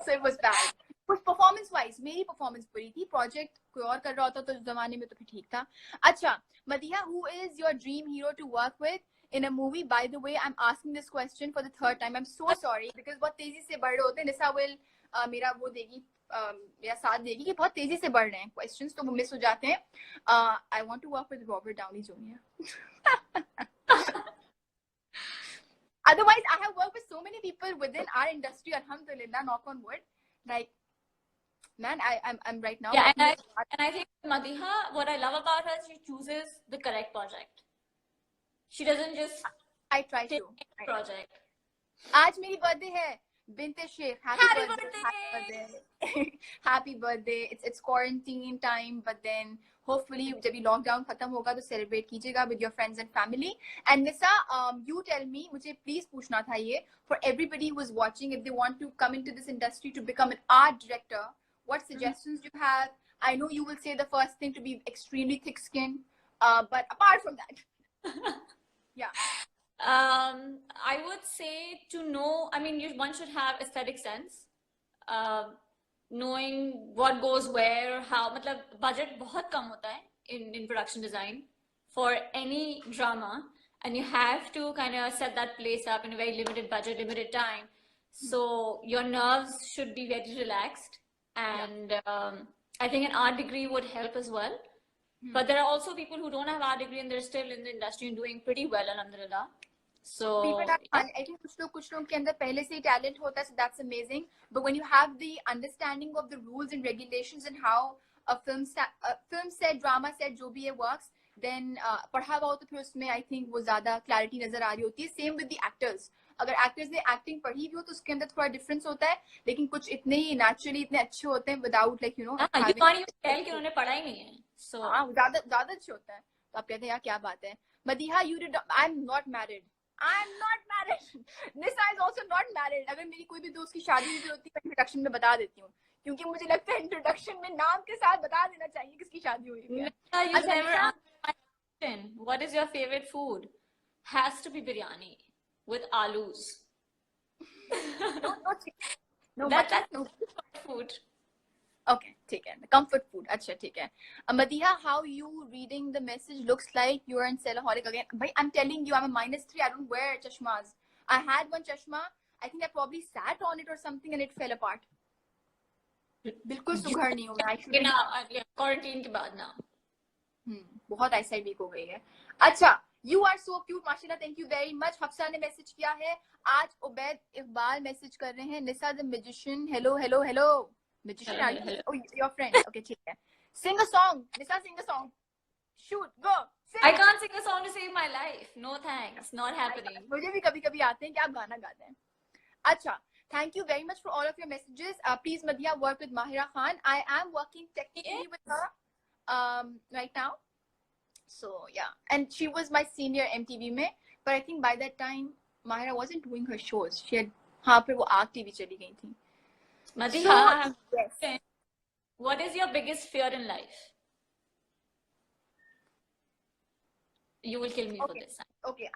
So it was bad. कुछ performance wise मेरी performance बुरी थी, project कोई और कर रहा होता तो उस जमाने में तो फिर ठीक था. अच्छा Madiha, who is your dream hero to work with in a movie? By the way, I'm asking this question for the third time. I'm so sorry because बहुत तेजी से बढ़ रहे होते हैं. निशा will मेरा वो देगी, मेरा साथ देगी कि बहुत तेजी से बढ़ रहे हैं क्वेश्चंस, तो वो मिस हो जाते हैं. I want to work with Robert Downey Jr. Otherwise, I have worked with so many people within our industry, alhamdulillah, knock on wood. Like, man, I'm right now.
Yeah, and I think Madiha, what I love about her, she chooses the correct project. She doesn't just
I try
take
to.
any project.
आज मेरी birthday है, बिनते Sheikh. Happy birthday. Happy birthday. It's quarantine time, but then hopefully जब ये lockdown खत्म होगा तो celebrate कीजिएगा with your friends and family. And Nisa, you tell me, मुझे please पूछना था ये, for everybody who is watching, if they want to come into this industry to become an art director, what suggestions do you have? I know you will say the first thing to be extremely thick-skinned, but apart from that, yeah.
I would say to know, I mean, one should have aesthetic sense, knowing what goes where, how, मतलब budget बहुत कम होता है in production design for any drama, and you have to kind of set that place up in a very limited budget, limited time. So your nerves should be very relaxed, and I think an art degree would help as well. But there are also people who don't have art degree and they're still in the industry and doing pretty well, alhamdulillah. So
I think कुछ लोग के अंदर पहले से ही talent होता है, so that's amazing. But when you have the understanding of the rules and regulations and how a film set, drama set, जो भी है works, then पढ़ा हुआ हो तो फिर उसमें I think वो ज़्यादा clarity नजर आ रही होती है. Same with the actors. अगर actors ने acting पढ़ी भी हो तो उसके अंदर थोड़ा difference होता है, लेकिन कुछ इतने ही naturally इतने अच्छे होते हैं without like you
can't even tell कि उन्होंने पढ़ा ही नहीं है. So
हाँ ज़्यादा अच्छे होते हैं. तो आप कहते हैं यार क्या बात है. Madiha, I'm not married. Nisa is also not married. अगर मेरी कोई भी दोस्त की शादी भी होती है मैं इंट्रोडक्शन में बता देती हूँ, क्योंकि मुझे लगता है इंट्रोडक्शन में नाम के साथ बता देना चाहिए किसकी शादी हुई है.
You never answered my question. What is your favorite food? Has to be biryani with alus.
No,
that's food.
Okay, ठीक है. Comfort food. अच्छा ठीक है. Madiha, how you reading the message looks like you are in Cellaholic again. Bhai, I'm telling you, I'm a -3. I don't wear chashmas. I had one chashma. I think I probably sat on it or something and it fell apart. बिल्कुल सुघड़ नहीं हुआ.
Quarantine के बाद ना.
बहुत eyesight weak हो गई है. अच्छा, you are so cute, माशाल्लाह. Thank you very much. Hafsa ने मैसेज किया है. आज उबैद इकबाल मैसेज कर रहे हैं. Nisa the magician. Hello. Magician, hello. Oh, your friend. Okay, ठीक है. Sing a song. Nisa, sing a song. Shoot, go. Sing.
I can't sing a song to save my life. No thanks. Not happening.
मुझे भी कभी-कभी आते हैं कि आप गाना गाते हैं. अच्छा. Thank you very much for all of your messages. Please, Madiha, work with Mahira Khan. I am working technically with her right now. So, yeah. And she was my senior MTV में. But I think by that time, Mahira wasn't doing her shows. She had, हाँ, फिर वो आग TV चली गई थी.
Madiha, yes. What is your biggest fear in life? You will kill me for this.
Okay,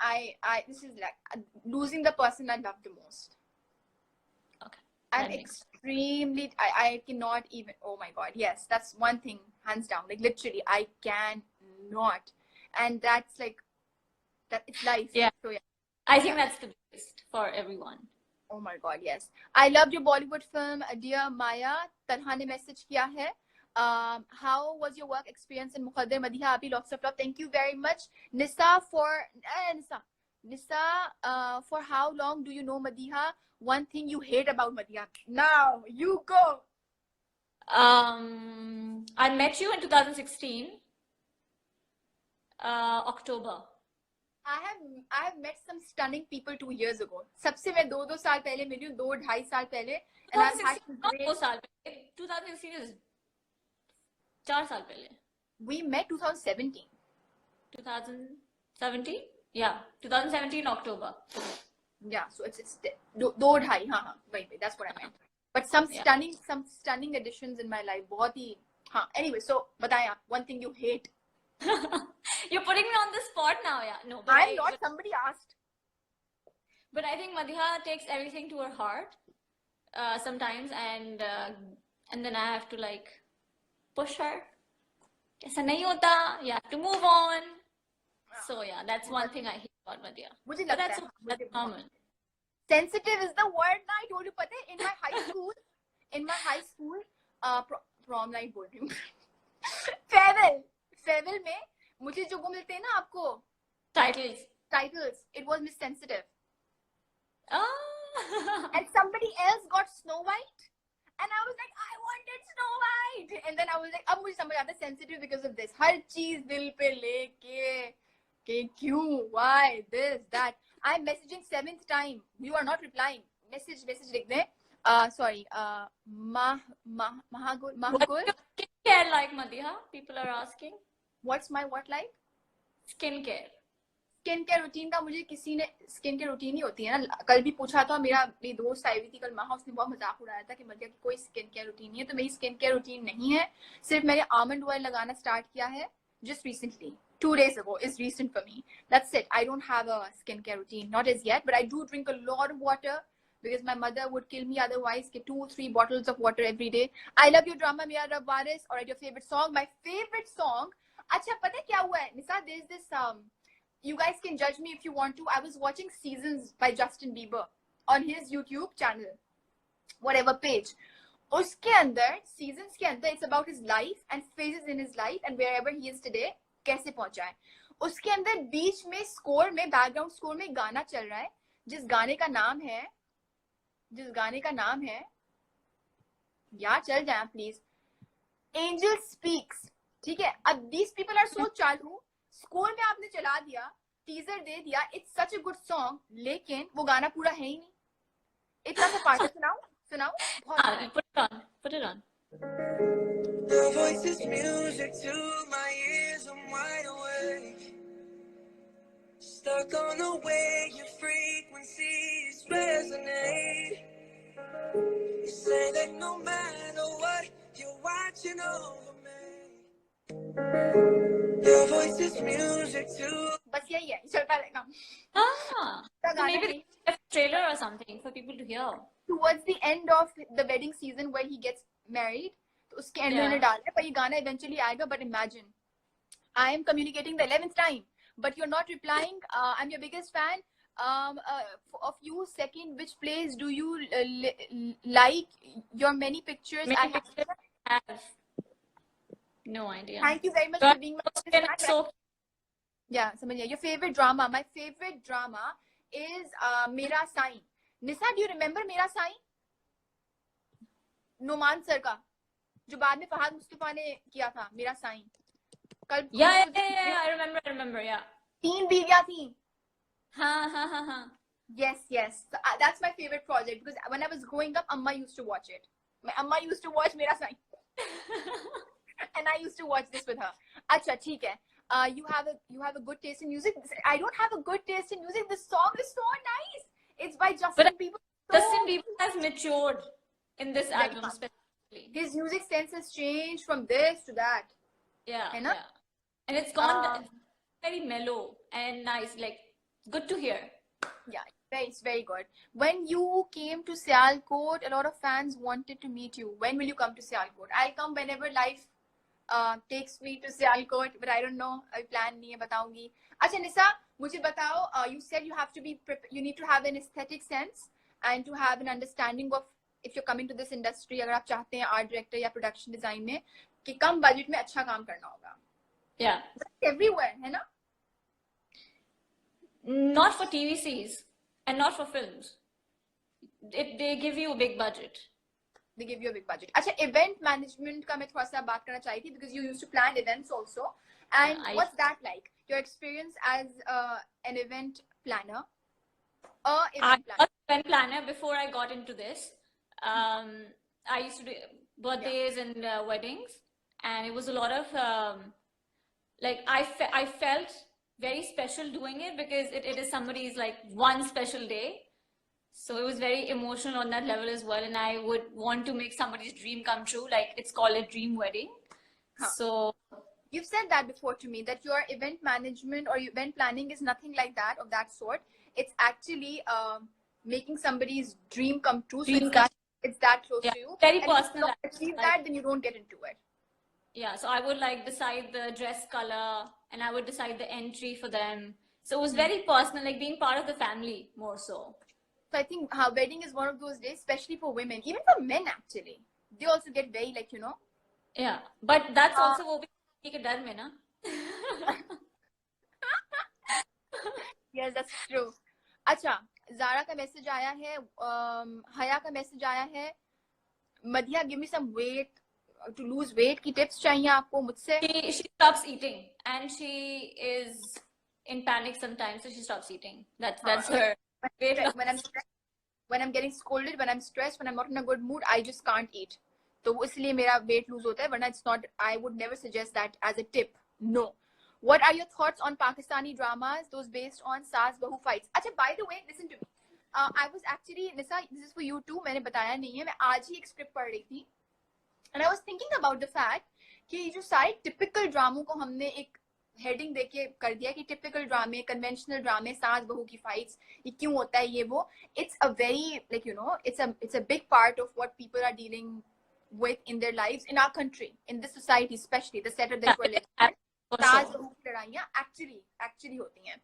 this is like losing the person I love the most.
Okay.
I'm extremely, I cannot even, oh my God, yes, that's one thing, hands down, like literally, I cannot. And that's like, it's life.
Yeah.
So, yeah.
I think that's the best for everyone.
Oh my God, yes. I loved your Bollywood film, Dear Maya. Tanha ne message kiya hai. How was your work experience in Muqadder? Madiha, Abi, lots of love. Thank you very much. Nisa, for how long do you know Madiha? One thing you hate about Madiha. Now, you go.
I met you in 2016. October.
I have met some stunning people 2 years ago. सबसे मैं 2 साल पहले मिली हूँ, 2-2.5 साल पहले. And I've had
2016
some
not
great.
2 साल पहले. 2016 is 4 साल पहले.
We met 2017.
2017? Yeah, 2017 October.
Yeah, so it's 2-2.5. हाँ, wait, that's what I meant. But some stunning additions in my life. बहुत ही. हाँ. Anyway, so बताएं आप. One thing you hate.
You're putting me on the spot now, yeah. No, but
I'm not. Somebody asked.
But I think Madhya takes everything to her heart sometimes, and then I have to like push her. ऐसा नहीं होता. You have to move on. So yeah, that's one thing I hate about Madhya.
मुझे
But
लगता है.
that's common.
Sensitive is the word ना. I told you पता है, in my high school, prom night बोल रही हूँ. farewell में मुझे जो वो मिलते हैं ना आपको titles, it was Miss Sensitive.
Oh.
And somebody else got Snow White, and I was like, I wanted Snow White, and then I was like, अब मुझे समझ आता है sensitive because of this. हर चीज दिल पे लेके के क्यों, why, this, that. I'm messaging 7th time. You are not replying. Message लिख दे. Sorry. Mahagul.
What's your skincare like, Madhya? People are asking.
What's my what like?
Skincare.
Skin care routine का मुझे किसी ने स्किन केयर रूटीन ही होती है ना. कल भी पूछा था, मेरी दोस्त आई हुई थी कल महा, उसने बहुत मजाक उड़ाया था कि मध्या की कोई स्किन केयर रूटीन नहीं है. तो मेरी स्किन केयर रूटीन नहीं है. सिर्फ मैंने आमंड ऑयल लगाना स्टार्ट किया है just recently. 2 days ago is recent for me. That's it. I don't have a skincare routine, not as yet, but I do drink a lot of water because my mother would kill me otherwise. Get 2-3 bottles of water every day. I love your drama, Mia Rab Waris. Alright, your favorite song. My favorite song. अच्छा पता है क्या हुआ है निशा? There's this you guys can judge me if you want to. I was watching Seasons by Justin Bieber on his YouTube channel, whatever page. उसके अंदर Seasons के अंदर it's about his life and phases in his life and wherever he is today, कैसे पहुंचा है. उसके अंदर बीच में स्कोर में, बैकग्राउंड स्कोर में गाना चल रहा है जिस गाने का नाम है यार चल जाए प्लीज, एंजल स्पीक्स. ठीक है. अब these people are so चालू. स्कूल में आपने चला दिया, टीजर दे दिया, it's such a good song, लेकिन वो गाना पूरा है ही नहीं. इतना सा पार्ट सुनाओ.
Put it on.
The voice is music to my ears, I'm wide awake. Stuck on the way your frequencies resonate. You say that no matter what, you're watching over me. Your voice is music to.
बस यही है, चलता रहेगा.
So maybe a trailer or something for people to hear.
Towards the end of the wedding season where he gets married, तो उसके and में डाला है, पर ये गाना eventually आएगा. But imagine, I am communicating the 11th time, but you're not replying. I'm your biggest fan of you. Second, which place do you like? Your many pictures. I
have no idea.
Thank you very much for being my
so.
Yeah, समझिए. Your favorite drama? My favorite drama is मेरा साईं. निशा, do you remember मेरा Sai? Noman sir का, जो बाद में फहाद मुस्तफा ने किया था, मेरा साईं. कल
Yeah, I remember, yeah.
3 बीवियां थी.
हाँ.
Yes. So, that's my favorite project because when I was growing up, Amma used to watch it. My Amma used to watch मेरा Sai. And I used to watch this with her. अच्छा, ठीक है. You have a good taste in music. I don't have a good taste in music. The song is so nice. It's by Justin Bieber.
Justin Bieber has matured in this album specifically.
His music sense has changed from this to that.
Yeah. And it's gone very mellow and nice, like good to hear.
Yeah, it's very good. When you came to Sialkot, a lot of fans wanted to meet you. When will you come to Sialkot? I'll come whenever life takes me to Sialkot, but I don't know. I plan नहीं है, बताऊंगी. अच्छा निशा, मुझे बताओ. You said you need to have an aesthetic sense and to have an understanding of if you're coming to this industry. अगर आप चाहते हैं आर्ट डायरेक्टर या प्रोडक्शन डिजाइन में कि कम बजट में अच्छा काम करना होगा.
Yeah.
That's everywhere, है ना?
Not for TVCs and not for films. They give you a big budget.
They give you a big budget. अच्छा, event management का मैं थोड़ा सा बात करना चाहिए थी because you used to plan events also And
I
what's that like? Your experience as an event planner?
I
Event planner.
was an event planner before I got into this. I used to do birthdays and weddings, and it was a lot of like I felt very special doing it because it is somebody's like one special day. So it was very emotional on that level as well, and I would want to make somebody's dream come true. Like it's called a dream wedding.
Huh.
So
You've said that before to me, that your event management or event planning is nothing like that, of that sort. It's actually making somebody's dream come true. So
dream come,
it's that close
yeah,
to you.
very
And if you
personal.
don't achieve
Like,
that, then you don't get into it.
yeah, so I would like decide the dress color, and I would decide the entry for them. So it was very personal, like being part of the family more so.
So I think wedding is one of those days, especially for women, even for men actually. They also get very like, you know.
Yeah, but that's also वो भी के डर में ना.
Yes, that's true. अच्छा, Zara का message आया है, हया का message आया है. Madhya, give me some weight to lose weight की tips चाहिए आपको मुझसे.
She stops eating, and she is in panic sometimes, so she stops eating. That's her weight loss.
When I'm getting scolded, when I'm stressed, when I'm not in a good mood, I just can't eat. तो इसलिए मेरा weight lose होता है, वरना it's not. I would never suggest that as a tip. No. What are your thoughts on Pakistani dramas, those based on Saas Bahu fights? अच्छा, by the way, listen to me. I was actually, Nisa, this is for you too. मैंने बताया नहीं है, मैं आज ही एक script पढ़ रही थी. And I was thinking about the fact कि ये जो सारे typical ड्रामों को हमने एक हेडिंग देके कर दिया कि टिपिकल ड्रामे, कन्वेंशनल ड्रामे, सास बहू की फाइट्स, ये क्यों होता है ये वो. It's a very like you know, it's a big part of what people are dealing with in their lives in our country, in this society, especially the setup that we're living in. सास बहू की लड़ाइयाँ actually होती हैं.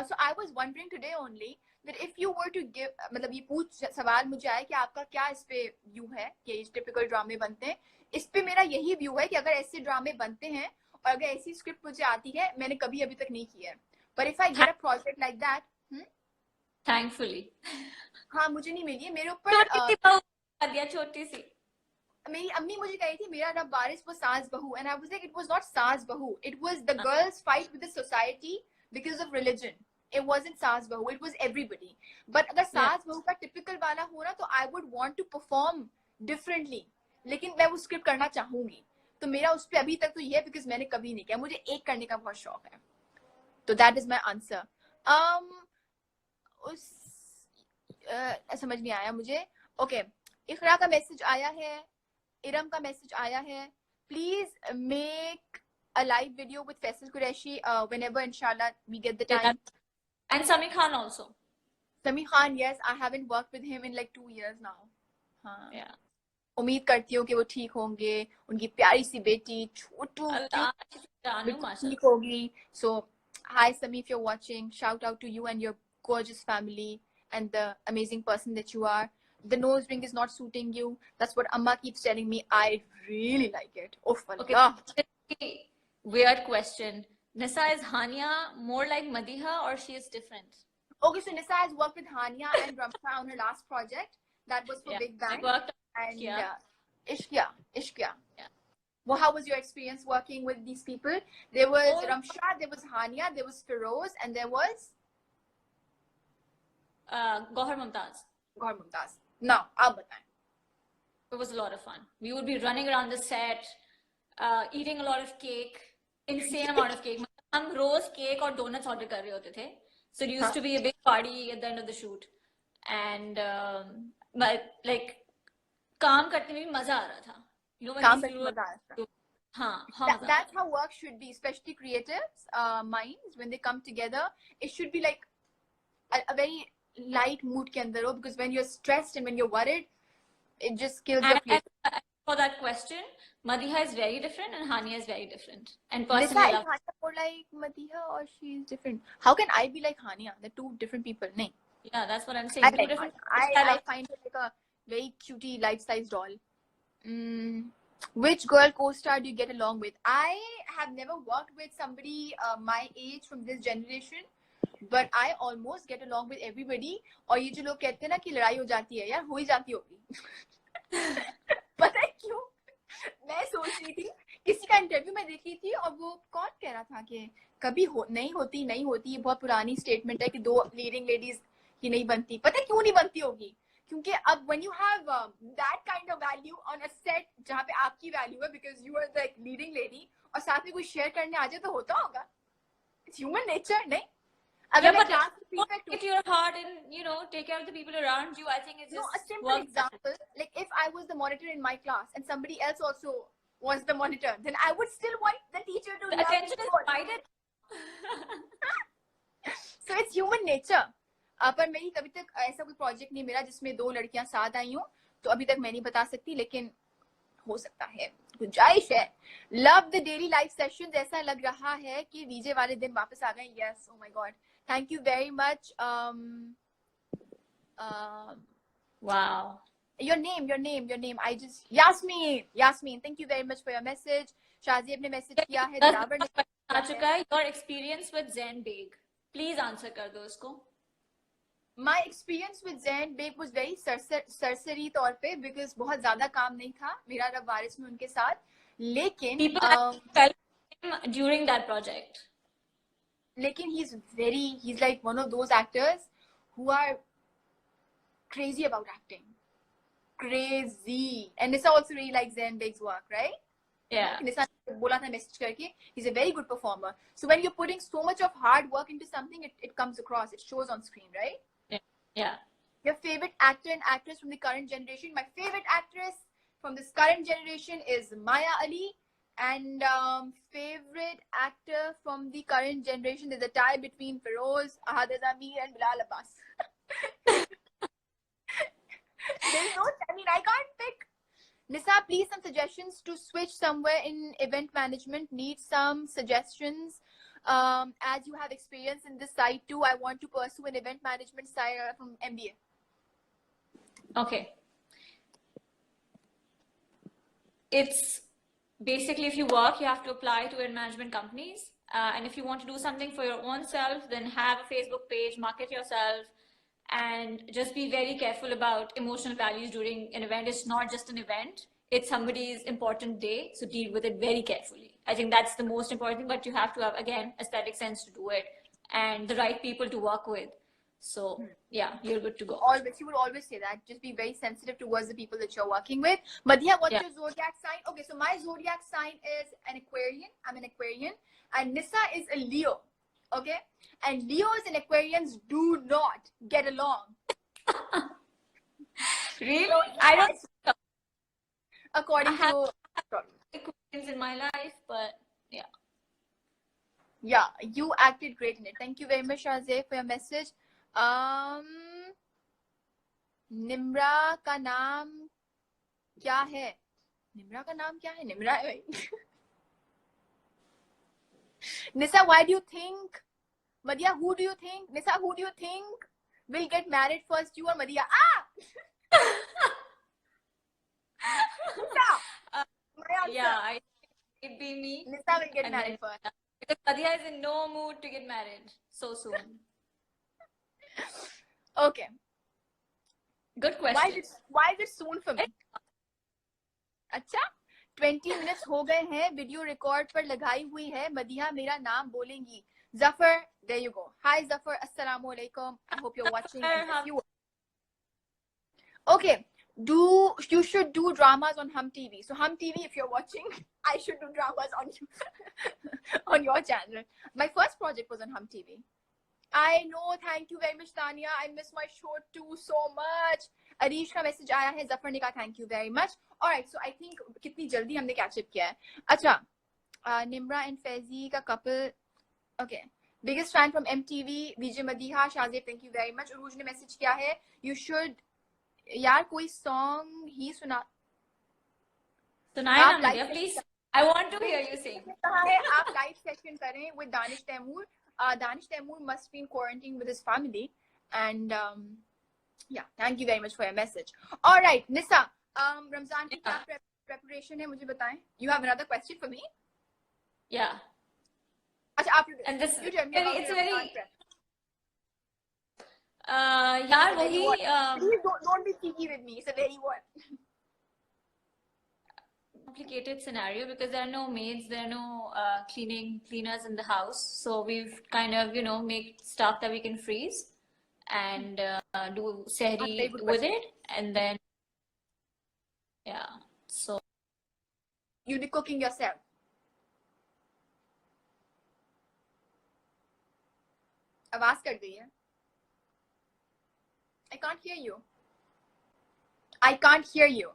So I was wondering today only that if you were to give, मतलब ये सवाल मुझे आया कि आपका क्या इस पे व्यू है कि इस टिपिकल ड्रामे बनते हैं. इस पे मेरा यही व्यू है कि अगर ऐसे ड्रामे बनते हैं और अगर ऐसी स्क्रिप्ट मुझे आती है, मैंने कभी अभी तक नहीं की है. But if I get a project like that,
thankfully,
हाँ मुझे नहीं मिली है. मेरे ऊपर
छोटी सी
मेरी अम्मी मुझे कही थी मेरा रब बारिश वो सास बहू, and I was like, it was not सास बहू, it was the girls fight with the society because of religion. It wasn't सास बहू, it was everybody. But अगर सास बहू का टिपिकल वाला हो ना, तो I would want to perform differently. लेकिन मैं वो स्क्रिप्ट करना चाहूंगी, तो मेरा उस पर अभी तक तो ये है बिकॉज मैंने कभी नहीं किया. मुझे एक करने का बहुत शौक है. तो दैट इज माई आंसर. समझ नहीं आया मुझे. ओके, इकरा का मैसेज आया है, इरम का मैसेज आया है. Please make a live video with Faisal Qureshi whenever inshallah we get the time.
And Sami Khan also.
Sami Khan, yes, I haven't worked with him in like 2 years now.
Yeah.
उम्मीद करती हूँ कि वो ठीक होंगे. उनकी प्यारी सी बेटी छोटू ठीक होगी. So hi Sami, if you're watching, shout out to you and your gorgeous family and the amazing person that you are. The nose ring is not suiting you. That's what Amma keeps telling me. I really like it. Oh,
okay. Weird question. Nisa, is Hania more like Madiha or she is different?
Okay, so Nisa has worked with Hania and Ramsha on her last project. That was for Big Bang.
I worked
and Ishkia. Yeah. Well, how was your experience working with these people? There was Ramsha, there was Hania, there was Feroz, and there was
Gohar Mumtaz.
Now, aap bataएं.
It was a lot of fun. We would be running around the set, eating a lot of cake, insane amount of cake. हम रोज cake और donuts order कर रहे होते थे. So it used to be a big party at the end of the shoot, and but like काम करते में भी मजा आ रहा था. You know,
काम करते में मजा आ रहा था.
हाँ,
that's how work should be, especially creatives minds when they come together. It should be like a very light mood के अंदर हो, because when you're stressed and when you're worried, it just kills your creativity.
And for that question, Madiha is very different and Hania is very different. And personally,
Nisa, is Hania more like Madiha or she is different? How can I be like Hania? They're two different people. No.
Yeah, that's what I'm saying.
I find her like a very cutie, life-size doll. Which girl co-star do you get along with? I have never worked with somebody my age from this generation, but I almost get along with everybody. और ये जो लोग कहते हैं ना कि लड़ाई हो जाती है, यार हो ही जाती होगी. पता है क्यों? मैं सोच रही थी किसी का इंटरव्यू में देखी थी और वो कौन कह रहा था कि कभी नहीं होती ये बहुत पुरानी स्टेटमेंट है कि 2 लीडिंग लेडीज की नहीं बनती. पता है क्यों नहीं बनती होगी? क्योंकि अब when you have that kind of value on a set जहाँ पे आपकी वैल्यू है because you are the leading lady और साथ में कोई शेयर करने आ जाए तो होता होगा. It's human nature, नहीं? अगर मैं क्लास में feedback
Get your heart and take care of the people around you. I think it's
No,
just
a simple
work.
example, like if I was the monitor in my class and somebody else also was the monitor, then I would still want the teacher to
The
love
attention
me
is
more.
divided.
So it's human nature. पर मेरी कभी तक ऐसा कोई project नहीं मिला जिसमें 2 लड़कियां साथ आई हो, तो अभी तक मैं नहीं बता सकती, लेकिन हो सकता है, गुंजाइश है. Love the daily life sessions. ऐसा लग रहा है कि वीजे वाले दिन वापस आ गए. Yes, oh my God, thank you very much.
Wow.
Your name. I just Yasmin. Thank you very much for your message. Shazib ने message किया है. Dilaver ने
आ चुका है. Your experience with Zen Beg. Please answer कर दो उसको.
My experience with Zen Beg was very सरसरी तौर पे because बहुत ज्यादा काम नहीं था मेरा रब वारिस में उनके साथ. लेकिन
People felt him during that project.
लेकिन he's like one of those actors who are crazy about acting. Crazy. And Nisa also really likes Zen Beg's work, right?
Yeah.
Nisa बोला था message करके, he's a very good performer. So when you're putting so much of hard work into something, it comes across, it shows on screen, right?
Yeah.
Your favorite actor and actress from the current generation? My favorite actress from this current generation is Maya Ali. And favorite actor from the current generation, there's a tie between Feroz, Ahad Azami and Bilal Abbas. There's no, I mean, I can't pick. Nisa, please some suggestions to switch somewhere in event management. Need some suggestions. As you have experience in this side too, I want to pursue an event management side from MBA.
Okay. It's basically, if you work, you have to apply to event management companies. And if you want to do something for your own self, then have a Facebook page, market yourself, and just be very careful about emotional values during an event. It's not just an event, it's somebody's important day, so deal with it very carefully. I think that's the most important thing, but you have to have, again, aesthetic sense to do it and the right people to work with. So yeah, you're good to go.
Always, you would always say that. Just be very sensitive towards the people that you're working with. Madhya, what's your zodiac sign? Okay, so my zodiac sign is an Aquarian. I'm an Aquarian. And Nisa is a Leo. Okay? And Leos and Aquarians do not get along.
Really? I don't.
According to
Aquarians in my life, but yeah.
Yeah, you acted great in it. Thank you very much, Shazay, for your message. Nimra का नाम क्या है? निम्रा का नाम क्या है? निम्रा है भाई. Nisa, why do you think? Madhya, who do you think? Nisa, who do you think will get married first, you or Madhya? Nisa, my answer.
Yeah, I think it'd be me.
Nisa will get married first.
Because Madhya is in no mood to get married so soon.
Okay.
Good question.
Why is it soon for me? अच्छा, 20 minutes हो गए हैं. Video record पर लगाई हुई है. मदिहा मेरा नाम बोलेंगी. Zafar, there you go. Hi Zafar, assalamu alaikum. I hope you're watching. Okay, you should do dramas on Hum TV. So Hum TV, if you're watching, I should do dramas on you on your channel. My first project was on Hum TV. I know, thank you very much, Tanya. I miss my show too so much. Arish का message आया है. Zafar ने कहा thank you very much. Alright, so I think कितनी जल्दी हमने catch up किया है. अच्छा, Nimra and Faizi का couple. Okay. Biggest fan from MTV, Vijay Madiha, Shazib, thank you very much. Uruj ने message किया है. You should, यार कोई song ही सुना.
सुनाए ना मुझे, please. I want to hear you sing.
कहा है आप live session करें with Danish Taimur. Danish Taimur must be in quarantine with his family. And yeah, thank you very much for your message. All right, Nisa, Ramzan की क्या preparation है मुझे बताएं. You have another question for me?
Yeah.
अच्छा, आप
and this
you tell me about
it's
your
very
prep.
यार वही
Please don't be cheeky with me. It's a very what?
complicated scenario because there are no maids, there are no cleaners in the house. So we've kind of, you know, make stuff that we can freeze and do
Very
sehri
good
with
question.
it, and then yeah. So
You'll be cooking yourself. आवाज cut गई है. I can't hear you. I can't hear you.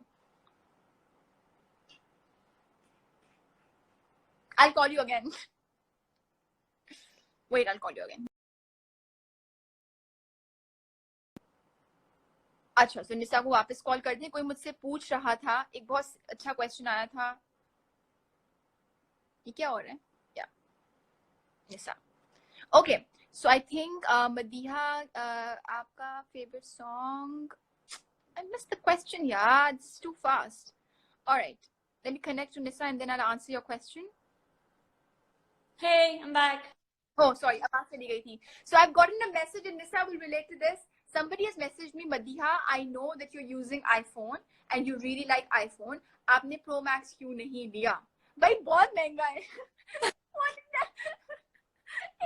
I'll call you again. Wait, I'll call you again. अच्छा, तो निशा को वापस call कर दें. कोई मुझसे पूछ रहा था, एक बहुत अच्छा क्वेश्चन आया था. ये क्या हो रहा है? या निशा. Okay, so I think Madiha, आपका favorite song. I missed the question. Yeah, it's too fast. All right, let me connect to Nisa and then I'll answer your question.
hey, I'm back.
Oh, sorry, आवाज चली गई थी. So I've gotten a message and Nisa will relate to this. Somebody has messaged me, Madiha, I know that you're using iPhone and you really like iPhone. आपने Pro Max क्यों नहीं लिया? भाई बहुत महंगा है. What is that?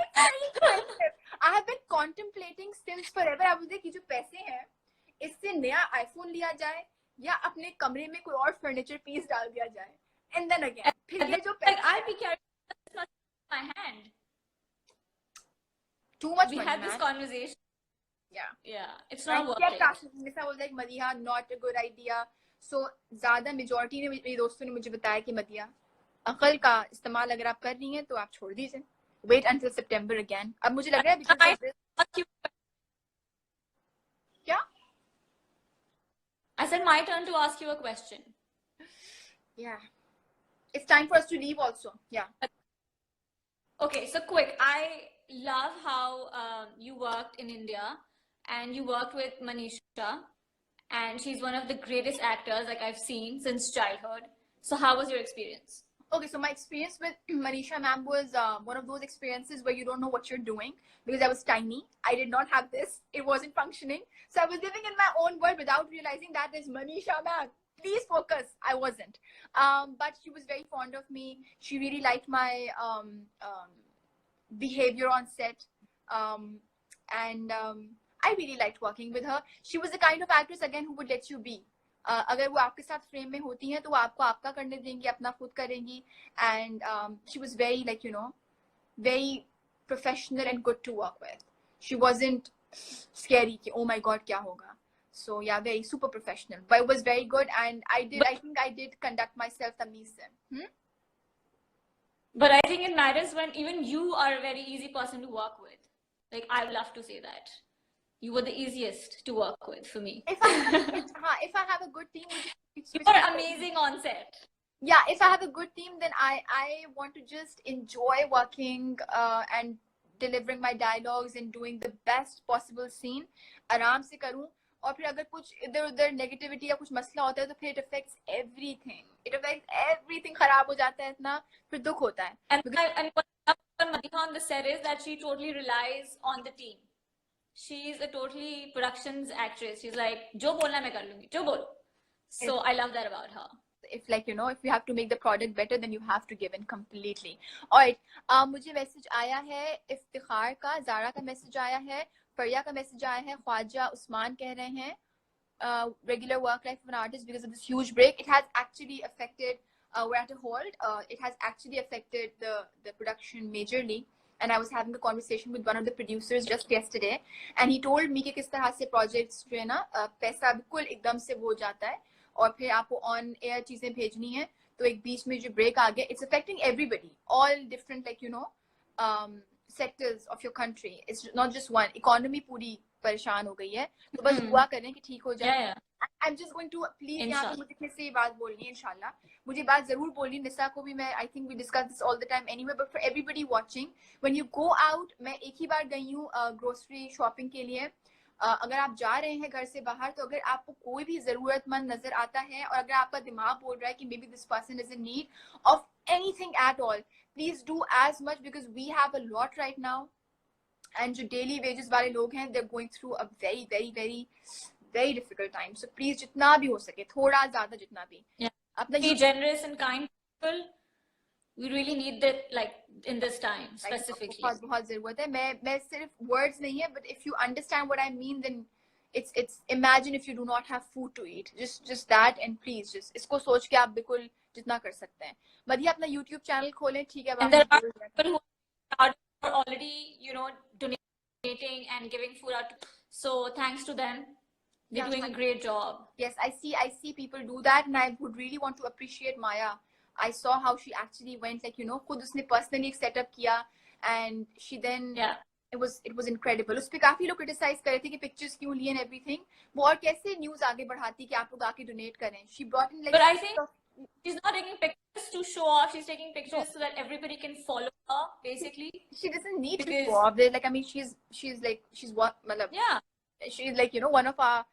It's very expensive. I have been contemplating since forever. I was like, कि जो पैसे हैं, इससे नया iPhone लिया जाए या अपने कमरे में कोई और furniture piece डाल दिया जाए. And then again, फिर ये जो
Like I'll be carrying my hand.
too much
We
money,
had this
man.
conversation.
Yeah,
it's
I
not worth
kept
it.
asking. Nisa was like, Madiha, not a good idea. So ज्यादा majority ने मेरे दोस्तों ने मुझे बताया कि मदिया अकल का इस्तेमाल अगर आप कर रही हैं तो आप छोड़ दीजिए. Wait until September again. अब मुझे लग रहा है because of this. क्या?
I said my turn to ask you a question.
Yeah. It's time for us to leave also. Yeah.
Okay, so quick. I love how you worked in India and you worked with Manisha, and she's one of the greatest actors like I've seen since childhood. So how was your experience?
Okay, so my experience with Manisha ma'am was one of those experiences where you don't know what you're doing because I was tiny. I did not have this. It wasn't functioning. So I was living in my own world without realizing that is Manisha ma'am. Please focus. I wasn't. But she was very fond of me. She really liked my behavior on set. And I really liked working with her. She was the kind of actress, again, who would let you be. अगर वो आपके साथ frame में होती हैं तो वो आपको आपका करने देंगी, अपना खुद करेंगी. And she was very, like, you know, very professional and good to work with. She wasn't scary कि oh my god क्या होगा. So yeah, very super professional, but it was very good. And I think I did conduct myself तमीज़ से.
But I think it matters when even you are a very easy person to work with. Like, I would love to say that. You were the easiest to work with for me.
If I have a good team,
you are amazing on set.
Yeah, if I have a good team, then I want to just enjoy working and delivering my dialogues and doing the best possible scene. आराम से करूं. और फिर अगर कुछ इधर उधर negativity या कुछ मसला होता है तो फिर it affects everything. It affects everything. खराब हो जाता है इतना, फिर दुख होता है.
And what Madiha on the set is that she totally relies on the team. She's a totally productions actress. She's like, जो बोलना मैं कर लूंगी, जो बोलो. So I love that about her.
If, like, you know, if you have to make the product better, then you have to give in completely. Alright, मुझे message आया है इफ्तिखार का, ज़ारा का मैसेज आया है, फरिया का मैसेज आया है, ख्वाजा उस्मान कह रहे हैं regular work life of an artist because of this huge break. It has actually affected, we're at a hold. It has actually affected the production majorly. And I was having a conversation with one of the producers just yesterday, and he told me कि किस तरह से projects जो है ना पैसा बिल्कुल एकदम से वो जाता है और फिर आपको on air चीजें भेजनी है तो एक बीच में जो break आ गया, it's affecting everybody, all different, like, you know, sectors of your country. It's not just one. Economy पूरी परेशान हो गई है, तो बस दुआ करें कि ठीक हो जाए. I'm just going to please यहाँ पे मुझे फिर से ये बात बोलनी है इंशाल्लाह. मुझे बात जरूर बोलनी, निसा को भी मैं, I think we discuss this all the time anyway, but for everybody watching, when you go out, मैं एक ही बार गई हूँ grocery shopping के लिए. अगर आप जा रहे हैं घर से बाहर तो अगर आपको कोई भी जरूरतमंद नजर आता है और अगर आपका दिमाग बोल रहा है कि maybe this person is in need of anything at all, please do as much because we have a lot right now. And जो daily wages वाले लोग हैं, they're going through a very, very, very, very difficult time. So please जितना भी हो सके, थोड़ा ज़्यादा जितना भी. अपना
be generous and kind people. We really need that, like in this time specifically.
बहुत बहुत जरूरत है. मैं सिर्फ words नहीं है, but if you understand what I mean, then it's imagine if you do not have food to eat. Just that, and please just इसको सोच के आप बिल्कुल जितना कर सकते हैं. मधिया अपना YouTube चैनल खोलें, ठीक है.
And there are people who are already, you know, donating and giving food out. So thanks to them. They're doing a great job.
Yes, I see people do that, and I would really want to appreciate Maya. I saw how she actually went, like, you know, खुद उसने personally set up किया, and she then it was incredible. उस पे काफी लोग criticize कर रहे थे कि pictures क्यों लिए and everything. वो और कैसे news आगे बढ़ाती कि आप लोग आके donate करें. She brought in like.
But I think she's not taking pictures to show off. She's taking pictures so that everybody can follow her. Basically,
she doesn't need to show off. Like, I mean, she's like, she's what, मतलब.
Yeah.
She's like, you know, one of our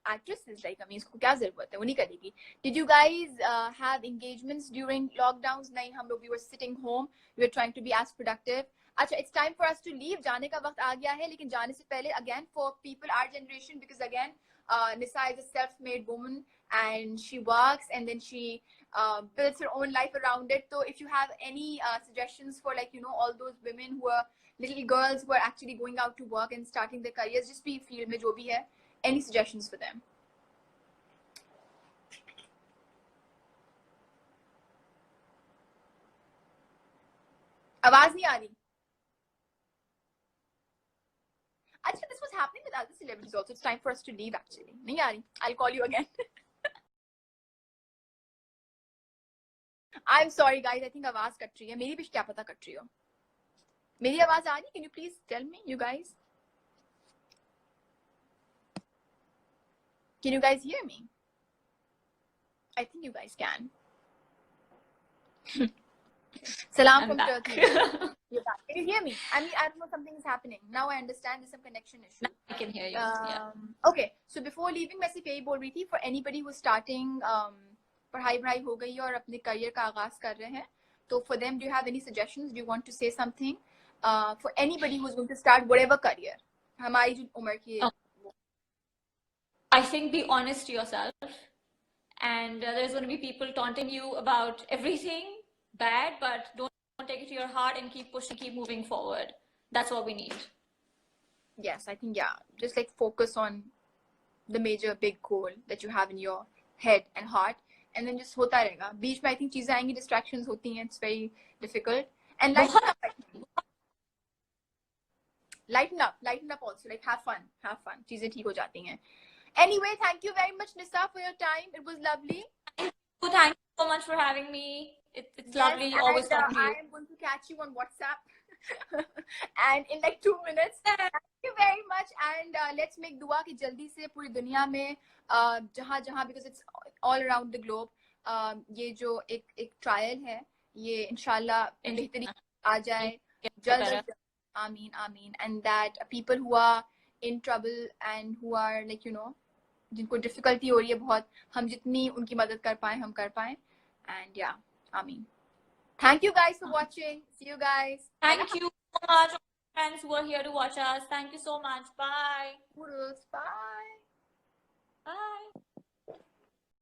actresses. Like, I mean, इसको क्या जरूरत है? वो नहीं करेगी. Did you guys have engagements during lockdowns? नहीं, हम लोग we were sitting home. We were trying to be as productive. अच्छा, it's time for us to leave. जाने का वक्त आ गया है, लेकिन जाने से पहले again for people our generation, because again Nisa is a self-made woman and she works and then she builds her own life around it. So if you have any suggestions for, like, you know, all those women who are little girls who are actually going out to work and starting their careers, just be field में जो भी है, any suggestions for them? आवाज नहीं आ रही. Actually, this was happening with other celebrities also. It's time for us to leave, actually. नहीं आ रही. I'll call you again. I'm sorry, guys. I think आवाज कट रही है. मेरी भी क्या पता कट रही हो. मेरी आवाज आ रही? Can you please tell me, you guys? Can you guys hear me? I think you guys can. Salam from Turkey. You're back. Can you hear me? I mean, I don't know, something is happening. Now I understand there's some connection issue.
Now I can hear you. Yeah.
Okay, so before leaving, मैं सिर्फ यही बोल रही थी, for anybody who's starting पढ़ाई हो गई और अपने career का आगाज कर रहे हैं, तो for them, do you have any suggestions? Do you want to say something for anybody who's going to start whatever career? हमारी जो उम्र की है.
I think be honest to yourself, and there's going to be people taunting you about everything bad, but don't take it to your heart and keep pushing, keep moving forward. That's what we need.
Yes, I think, yeah, just like focus on the major big goal that you have in your head and heart, and then just होता रहेगा. बीच में I think चीजें आएंगी, distractions होती हैं, it's very difficult. And lighten up also, like have fun. चीजें ठीक हो जाती हैं. Anyway, thank you very much, Nisa, for your time. It was lovely.
Thank you so much for having me. It's lovely always talking to you.
I am going to catch you on WhatsApp and in like 2 minutes. Thank you very much, and let's make dua कि जल्दी से पूरी दुनिया में जहाँ because it's all around the globe, ये जो एक trial है, ये इंशाल्लाह बेहतरीन आ जाए जल्द. Ameen. And that people who are in trouble and who are, like, you know, जिनको difficulty हो रही है बहुत, हम जितनी उनकी मदद कर पाए हम कर पाए. And yeah, Ameen. Thank you guys for watching. See you guys.
Thank you so much, friends who are here to watch us. Thank you so much. Bye.
Bye.
Bye.